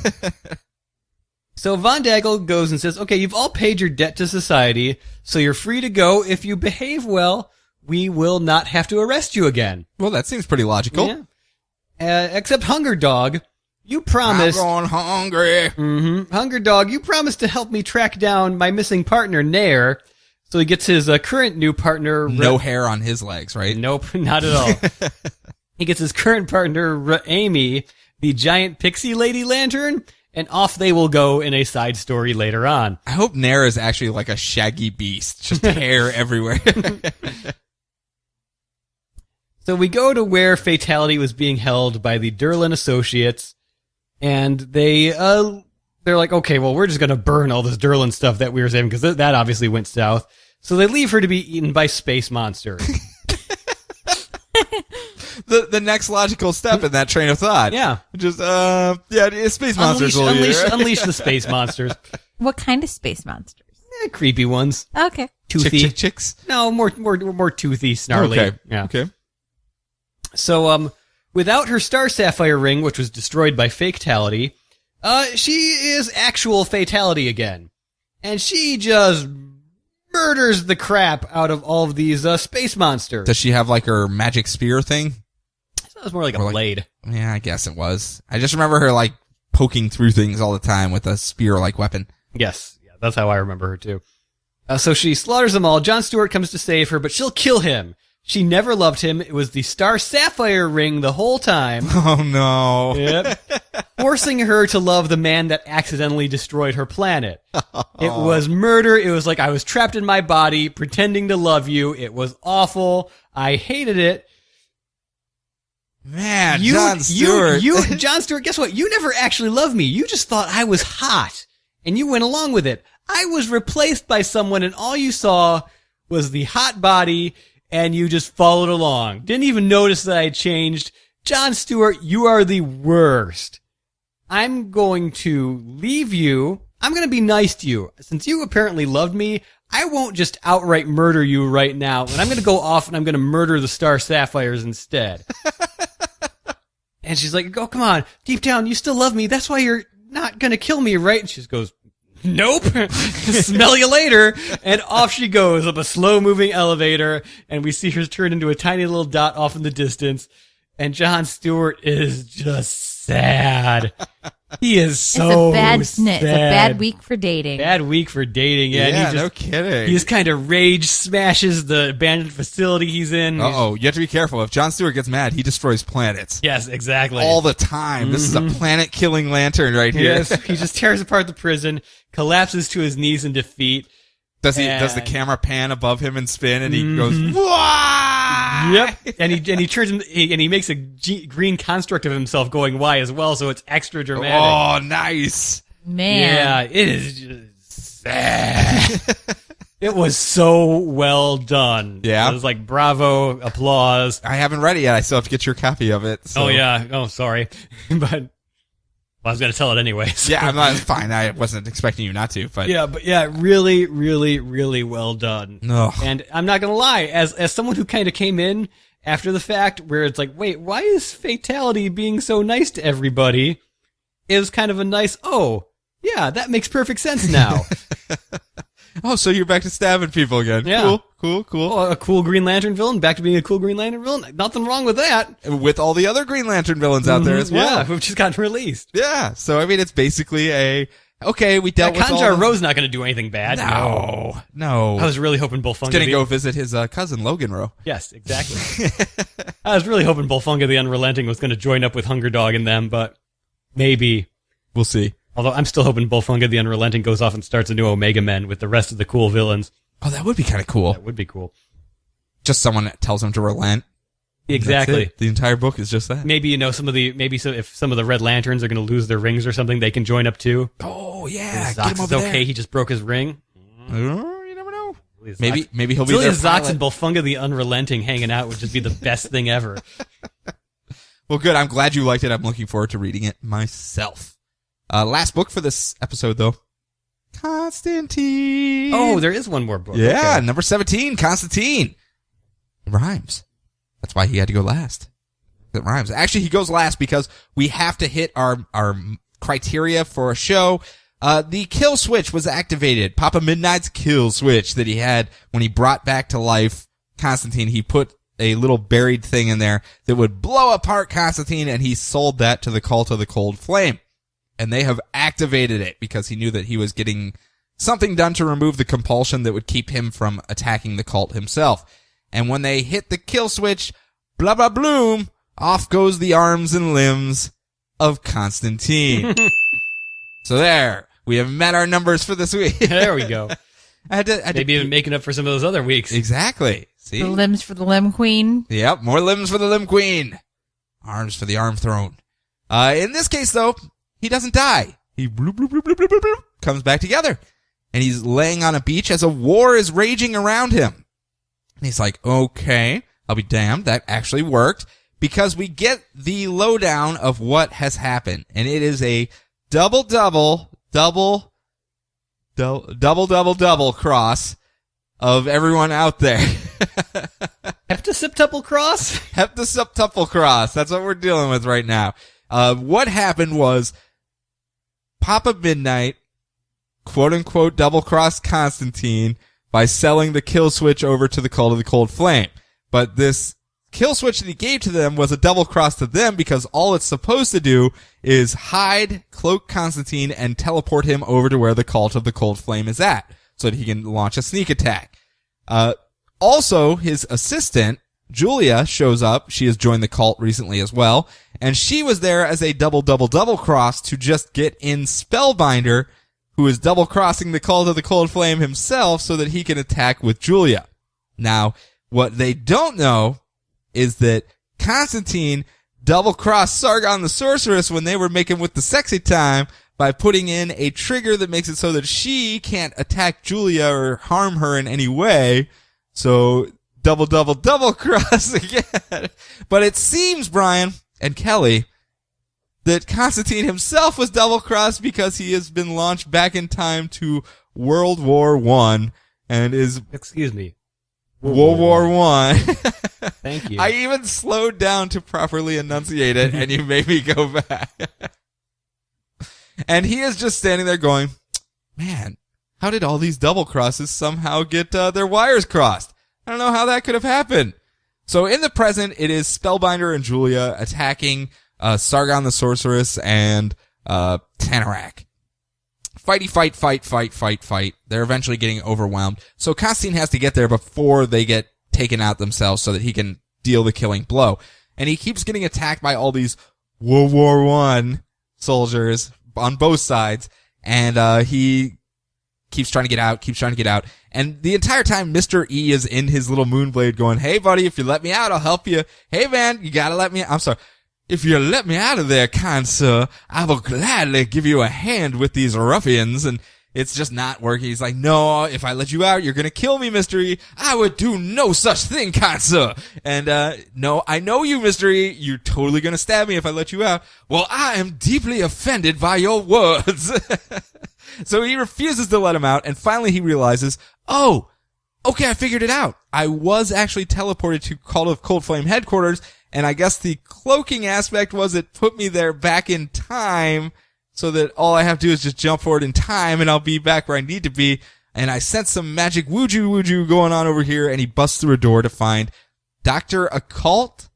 So Von Daggle goes and says, okay, you've all paid your debt to society, so you're free to go. If you behave well, we will not have to arrest you again. Well, that seems pretty logical. Yeah. Except Hunger Dog, you promised... I'm going hungry. Hunger Dog, you promised to help me track down my missing partner, Nair. So he gets his current new partner... No hair on his legs, right? Nope, not at all. He gets his current partner, Amy, the giant pixie lady lantern, and off they will go in a side story later on. I hope Nair is actually like a shaggy beast, just hair everywhere. So we go to where Fatality was being held by the Derlin Associates, and they're like, okay, well, we're just going to burn all this Derlin stuff that we were saving, because that obviously went south. So they leave her to be eaten by space monsters. The next logical step in that train of thought. Yeah. Just, space monsters will unleash the space monsters. What kind of space monsters? Creepy ones. Okay. Toothy. Chicks? No, more toothy, snarly. Okay. Yeah. Okay. So, without her Star Sapphire ring, which was destroyed by Fatality, she is actual Fatality again. And she just murders the crap out of all of these space monsters. Does she have like her magic spear thing? That was more like a blade. Yeah, I guess it was. I just remember her like poking through things all the time with a spear-like weapon. Yes. Yeah, that's how I remember her too. So she slaughters them all. Jon Stewart comes to save her, but she'll kill him. She never loved him. It was the Star Sapphire ring the whole time. Oh no. Yep. Forcing her to love the man that accidentally destroyed her planet. It was murder. It was like I was trapped in my body, pretending to love you. It was awful. I hated it. Man, Jon Stewart. Jon Stewart, guess what? You never actually loved me. You just thought I was hot, and you went along with it. I was replaced by someone, and all you saw was the hot body, and you just followed along. Didn't even notice that I had changed. Jon Stewart, you are the worst. I'm going to leave you. I'm going to be nice to you. Since you apparently loved me, I won't just outright murder you right now, and I'm going to go off and I'm going to murder the Star Sapphires instead. And she's like, oh, come on. Deep down, you still love me. That's why you're not going to kill me, right? And she just goes, nope. Smell you later. And off she goes up a slow-moving elevator, and we see her turn into a tiny little dot off in the distance. And Jon Stewart is just sad. He is so sad. It's a bad week for dating. Bad week for dating, yeah. Yeah, And no kidding. he just kind of rage smashes the abandoned facility he's in. Uh-oh, you have to be careful. If Jon Stewart gets mad, he destroys planets. Yes, exactly. All the time. This is a planet-killing lantern right here. Yes, he just tears apart the prison, collapses to his knees in defeat. Does the camera pan above him and spin, and he goes, "Wah!" Yep. And he turns and he makes a green construct of himself going Y as well, so it's extra dramatic. Oh, nice. Man. Yeah, it is just sad. It was so well done. Yeah. It was like bravo, applause. I haven't read it yet. I still have to get your copy of it. So. Oh yeah. Oh, sorry. But I was going to tell it anyways. Yeah, I'm not fine. I wasn't expecting you not to, but yeah, really, really, really well done. No. And I'm not going to lie, as someone who kind of came in after the fact, where it's like, wait, why is Fatality being so nice to everybody? It was kind of a nice, oh, yeah, that makes perfect sense now. Oh, so you're back to stabbing people again. Yeah. Cool. Oh, a cool Green Lantern villain, back to being a cool Green Lantern villain. Nothing wrong with that. With all the other Green Lantern villains out there as well. Yeah, who've just gotten released. Yeah. So, I mean, it's basically we dealt with Kanjar Rowe's not going to do anything bad. No. I was really hoping Bullfunga... He's going to go visit his cousin, Logan Rowe. Yes, exactly. I was really hoping Bullfunga the Unrelenting was going to join up with Hunger Dog and them, but maybe. We'll see. Although I'm still hoping Bullfunga the Unrelenting goes off and starts a new Omega Men with the rest of the cool villains. Oh, that would be kind of cool. That would be cool. Just someone that tells him to relent. Exactly. The entire book is just that. Maybe, if some of the Red Lanterns are going to lose their rings or something, they can join up too. Oh, yeah. Zox Get him is over okay. there. He just broke his ring. You never know. Zox. Maybe he'll be there. Zox and Bullfunga the Unrelenting hanging out would just be the best thing ever. Well, good. I'm glad you liked it. I'm looking forward to reading it myself. Last book for this episode, though. Constantine. Oh, there is one more book. Yeah, okay. number 17, Constantine. It rhymes. That's why he had to go last. It rhymes. Actually, he goes last because we have to hit our criteria for a show. The kill switch was activated. Papa Midnight's kill switch that he had when he brought back to life Constantine. He put a little buried thing in there that would blow apart Constantine, and he sold that to the Cult of the Cold Flame. And they have activated it because he knew that he was getting something done to remove the compulsion that would keep him from attacking the cult himself. And when they hit the kill switch, blah blah bloom, off goes the arms and limbs of Constantine. So there, we have met our numbers for this week. There we go. I had to Maybe even making up for some of those other weeks. Exactly. See? The limbs for the limb queen. Yep, more limbs for the limb queen. Arms for the arm throne. In this case, though, he doesn't die. He bloop, bloop, bloop, bloop, bloop, bloop, comes back together. And he's laying on a beach as a war is raging around him. And he's like, okay, I'll be damned, that actually worked. Because we get the lowdown of what has happened. And it is a double cross of everyone out there. Heptaseptuple cross? Heptaseptuple cross. That's what we're dealing with right now. What happened was Papa Midnight, quote unquote, double crossed Constantine by selling the kill switch over to the Cult of the Cold Flame. But this kill switch that he gave to them was a double cross to them because all it's supposed to do is hide, cloak Constantine, and teleport him over to where the Cult of the Cold Flame is at so that he can launch a sneak attack. Also, his assistant, Julia, shows up. She has joined the cult recently as well. And she was there as a double cross to just get in Spellbinder, who is double crossing the Cult of the Cold Flame himself so that he can attack with Julia. Now, what they don't know is that Constantine double-crossed Sargon the Sorceress when they were making with the sexy time by putting in a trigger that makes it so that she can't attack Julia or harm her in any way. So, double cross again. But it seems, Brian and Kelly, that Constantine himself was double-crossed because he has been launched back in time to World War I and is... Excuse me. World War I. Thank you. I even slowed down to properly enunciate it, and you made me go back. And he is just standing there going, man, how did all these double crosses somehow get their wires crossed? I don't know how that could have happened. So in the present, it is Spellbinder and Julia attacking Sargon the Sorceress and Tanarak. Fight. They're eventually getting overwhelmed. So Constantine has to get there before they get taken out themselves so that he can deal the killing blow. And he keeps getting attacked by all these World War I soldiers on both sides. And he keeps trying to get out. And the entire time, Mr. E is in his little Moonblade going, hey, buddy, if you let me out, I'll help you. Hey, man, you gotta let me out. I'm sorry. If you let me out of there, kind sir, I will gladly give you a hand with these ruffians. And it's just not working. He's like, no, if I let you out, you're going to kill me, Mr. E. I would do no such thing, kind sir. And, no, I know you, Mr. E. You're totally going to stab me if I let you out. Well, I am deeply offended by your words. So he refuses to let him out. And finally he realizes, oh, okay, I figured it out. I was actually teleported to Cult of Cold Flame headquarters. And I guess the cloaking aspect was it put me there back in time so that all I have to do is just jump forward in time and I'll be back where I need to be. And I sense some magic woojoo going on over here, and he busts through a door to find Dr. Occult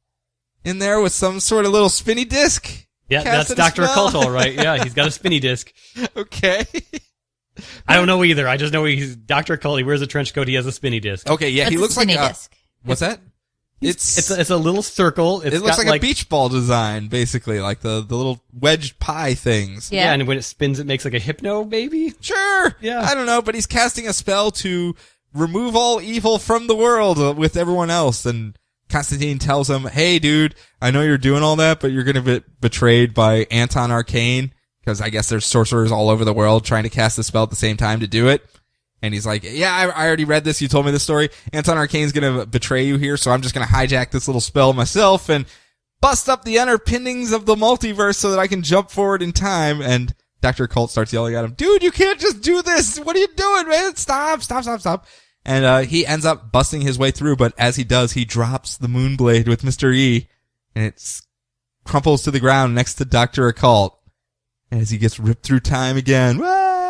in there with some sort of little spinny disc. Yeah, that's Dr. Occult, all right. Yeah, he's got a spinny disc. Okay. I don't know either. I just know he's Dr. Occult. He wears a trench coat. He has a spinny disc. Okay, yeah, That's he looks like spinny a... disc. What's that? It's a little circle. It looks like a beach ball design, basically, like the little wedged pie things. Yeah, and when it spins, it makes like a hypno baby. Sure. Yeah. I don't know, but he's casting a spell to remove all evil from the world with everyone else. And Constantine tells him, hey, dude, I know you're doing all that, but you're going to get betrayed by Anton Arcane, because I guess there's sorcerers all over the world trying to cast a spell at the same time to do it. And he's like, yeah, I already read this. You told me this story. Anton Arcane's going to betray you here, so I'm just going to hijack this little spell myself and bust up the underpinnings of the multiverse so that I can jump forward in time. And Dr. Occult starts yelling at him, dude, you can't just do this. What are you doing, man? Stop. And he ends up busting his way through, but as he does, he drops the Moonblade with Mr. E, and it crumples to the ground next to Dr. Occult. And as he gets ripped through time again, wah!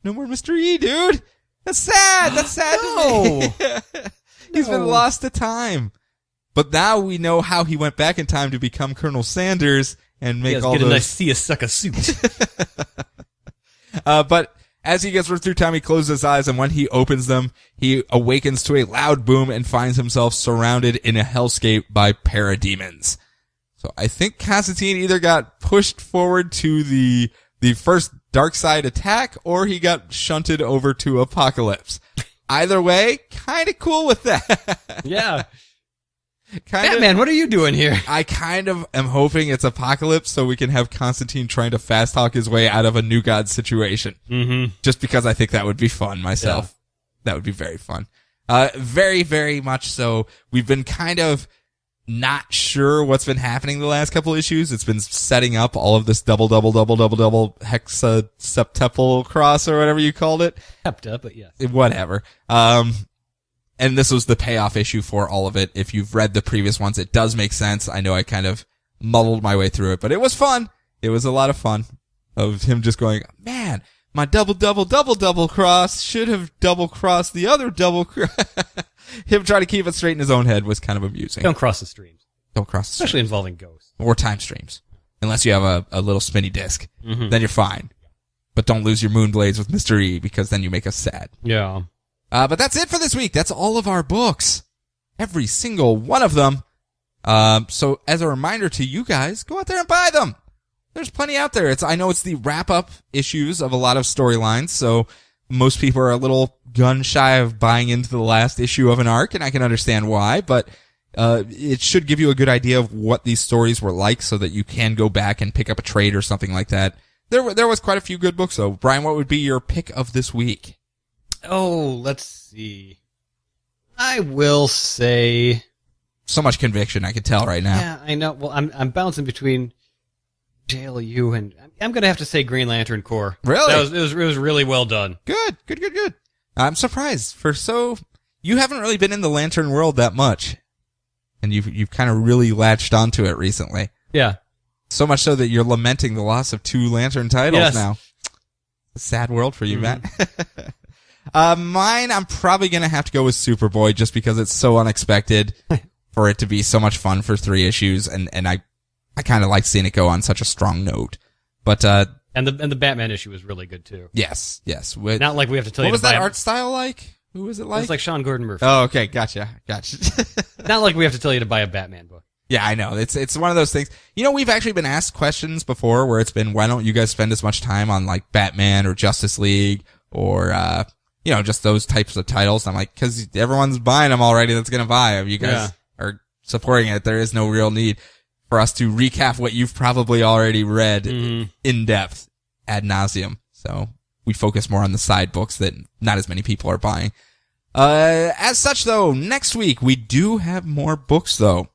No more Mr. E, dude. That's sad. That's sad to me. He's been lost to time. But now we know how he went back in time to become Colonel Sanders and make all get those... a nice see-a-sucker suit. But as he gets through time, he closes his eyes, and when he opens them, he awakens to a loud boom and finds himself surrounded in a hellscape by parademons. So I think Constantine either got pushed forward to the first Darkseid attack, or he got shunted over to Apocalypse. Either way, kind of cool with that. Yeah. Batman, what are you doing here? I kind of am hoping it's Apocalypse so we can have Constantine trying to fast talk his way out of a New God situation. Mm-hmm. Just because I think that would be fun myself. Yeah. That would be very fun. Very, very much so. We've been kind of not sure what's been happening the last couple issues. It's been setting up all of this double hexaseptuple cross or whatever you called it. Hepta, but yes. Whatever. And this was the payoff issue for all of it. If you've read the previous ones, it does make sense. I know I kind of muddled my way through it, but it was fun. It was a lot of fun of him just going, man, my double cross should have double crossed the other double cross. Him trying to keep it straight in his own head was kind of amusing. Don't cross the streams. Don't cross the streams. Especially involving ghosts. Or time streams. Unless you have a little spinny disc. Mm-hmm. Then you're fine. But don't lose your moon blades with Mr. E, because then you make us sad. Yeah. But that's it for this week. That's all of our books. Every single one of them. So as a reminder to you guys, go out there and buy them. There's plenty out there. I know it's the wrap-up issues of a lot of storylines, so most people are a little gun-shy of buying into the last issue of an arc, and I can understand why, but it should give you a good idea of what these stories were like so that you can go back and pick up a trade or something like that. There was quite a few good books, though. Brian, what would be your pick of this week? Oh, let's see. I will say... So much conviction, I can tell right now. Yeah, I know. Well, I'm bouncing between JLU and... I'm going to have to say Green Lantern Corps. Really? It was really well done. Good. I'm surprised. You haven't really been in the Lantern world that much. And you've kind of really latched onto it recently. Yeah. So much so that you're lamenting the loss of 2 Lantern titles now. A sad world for you, Matt. Mine, I'm probably going to have to go with Superboy just because it's so unexpected for it to be so much fun for 3 issues. And I kind of like seeing it go on such a strong note. But, and the Batman issue was really good too. Yes. Not like we have to tell you what was to buy that art style like? Who was it like? It was like Sean Gordon Murphy. Oh, okay. Gotcha. Not like we have to tell you to buy a Batman book. Yeah, I know. It's one of those things. You know, we've actually been asked questions before where it's been, why don't you guys spend as much time on like Batman or Justice League or, just those types of titles? I'm like, cause everyone's buying them already that's gonna buy them. You guys are supporting it. There is no real need for us to recap what you've probably already read in depth ad nauseum. So we focus more on the side books that not as many people are buying. As such though, next week we do have more books though.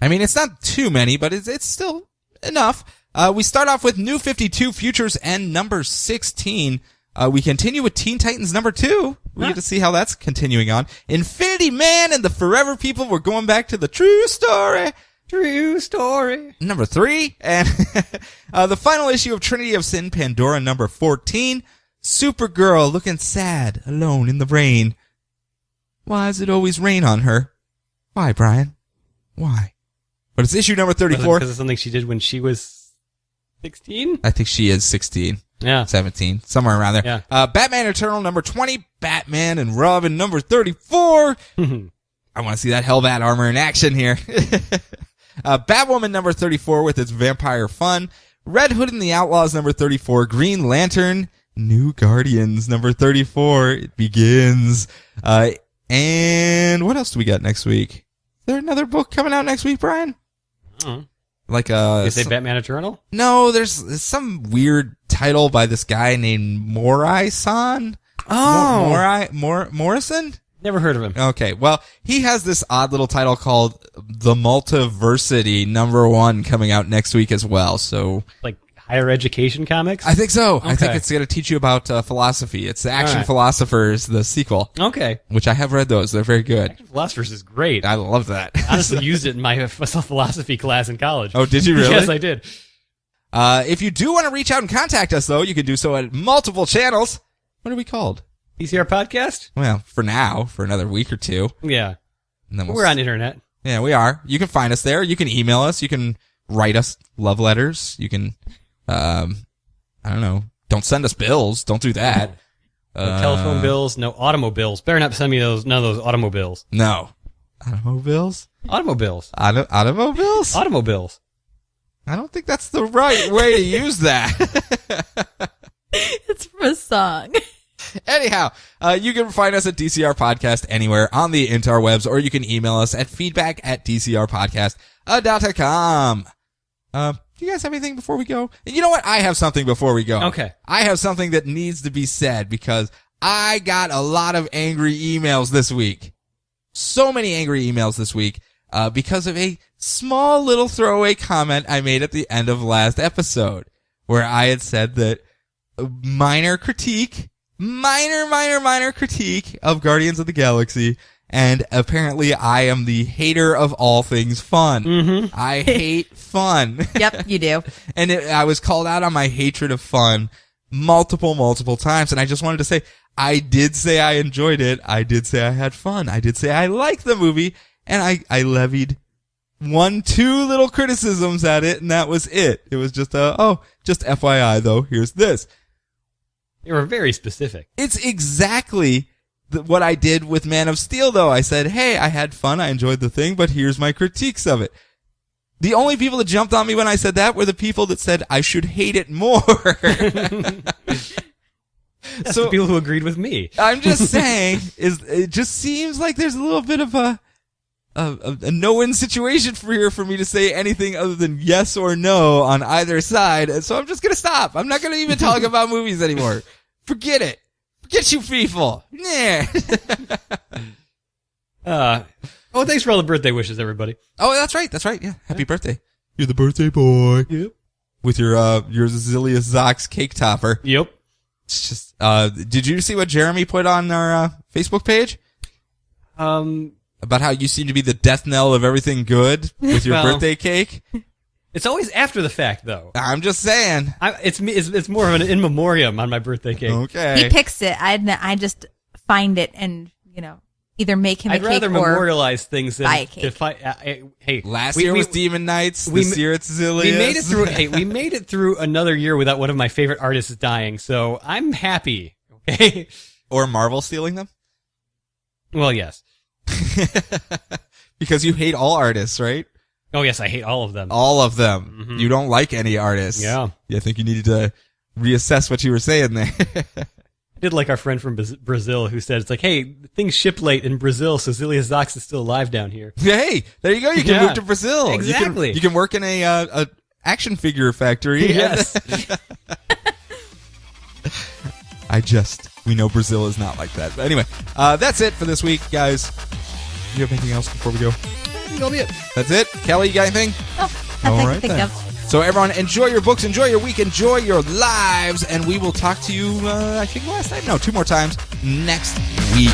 I mean, it's not too many, but it's still enough. We start off with New 52 Futures and number 16. We continue with Teen Titans number 2. We get to see how that's continuing on. Infinity Man and the Forever People. We're going back to the true story. True story. Number 3. And the final issue of Trinity of Sin, Pandora number 14. Supergirl looking sad, alone in the rain. Why does it always rain on her? Why, Brian? Why? But it's issue number 34. Because of something she did when she was 16? I think she is 16. Yeah. 17. Somewhere around there. Yeah. Batman Eternal number 20. Batman and Robin number 34. I want to see that Hellbat armor in action here. Batwoman number 34 with its vampire fun. Red Hood and the Outlaws number 34. Green Lantern. New Guardians number 34. It begins. And what else do we got next week? Is there another book coming out next week, Brian? Like you say Batman Eternal? No, there's some weird title by this guy named Morai-san. Oh, Morrison? Never heard of him. Okay, well, he has this odd little title called The Multiversity number 1 coming out next week as well. So like higher education comics? I think so. I think Okay. it's going to teach you about philosophy. It's the Action right. Philosophers, the sequel, Okay. which I have read those. They're very good. Philosophers is great. I love that. I honestly used it in my philosophy class in college. Oh, did you really? Yes, I did. If you do want to reach out and contact us, though, you can do so at multiple channels. What are we called? DCR podcast? Well, for now, for another week or two. Yeah. And then We're on internet. Yeah, we are. You can find us there. You can email us. You can write us love letters. You can, I don't know. Don't send us bills. Don't do that. No telephone bills, no automobiles. Better not send me none of those automobiles. No. Automobiles? Automobiles. Automobiles? Automobiles. I don't think that's the right way to use that. It's from a song. Anyhow, you can find us at DCR Podcast anywhere on the interwebs, or you can email us at feedback@dcrpodcast.com. Do you guys have anything before we go? You know what? I have something before we go. Okay. I have something that needs to be said because I got a lot of angry emails this week. So many angry emails this week, because of a small little throwaway comment I made at the end of last episode, where I had said that minor critique of Guardians of the Galaxy, and apparently I am the hater of all things fun. Mm-hmm. I hate fun. Yep, you do. And I was called out on my hatred of fun multiple two times, and I just wanted to say, I did say I enjoyed it. I did say I had fun. I did say I liked the movie, and I levied 1-2 little criticisms at it, and that was it. It was just just FYI though, here's this. You were very specific. It's exactly what I did with Man of Steel, though. I said, hey, I had fun, I enjoyed the thing, but here's my critiques of it. The only people that jumped on me when I said that were the people that said I should hate it more. That's the people who agreed with me. I'm just saying, it just seems like there's a little bit of a no-win situation for me to say anything other than yes or no on either side. And so I'm just going to stop. I'm not going to even talk about movies anymore. Forget it. Forget you people. Yeah. Thanks for all the birthday wishes, everybody. Oh, that's right. Yeah. Happy birthday. You're the birthday boy. Yep. With your Zilius Zox cake topper. Yep. It's just, did you see what Jeremy put on our, Facebook page? About how you seem to be the death knell of everything good with your birthday cake? It's always after the fact, though. I'm just saying. It's more of an in memoriam on my birthday cake. Okay. He picks it. I just find it and, either make him a I'd cake rather or memorialize things than buy a cake. to fight. Hey, Last year was Demon Knights. we This year it's Zilius. We made it through. We made it through another year without one of my favorite artists dying, so I'm happy. Okay. Or Marvel stealing them? Well, yes. Because you hate all artists, right? Oh, yes, I hate all of them. All of them. Mm-hmm. You don't like any artists. Yeah. I think you needed to reassess what you were saying there. I did like our friend from Brazil who said, it's like, hey, things ship late in Brazil, so Zilius Zox is still alive down here. Hey, there you go. You can move to Brazil. Exactly. You can work in a action figure factory. Yes. We know Brazil is not like that. But anyway, that's it for this week, guys. Do you have anything else before we go? That'll be it. That's it. Kelly, you got anything? Oh, nothing All to right, think then. of. So everyone, enjoy your books, enjoy your week, enjoy your lives, and we will talk to you, I think last time? No, 2 more times next week.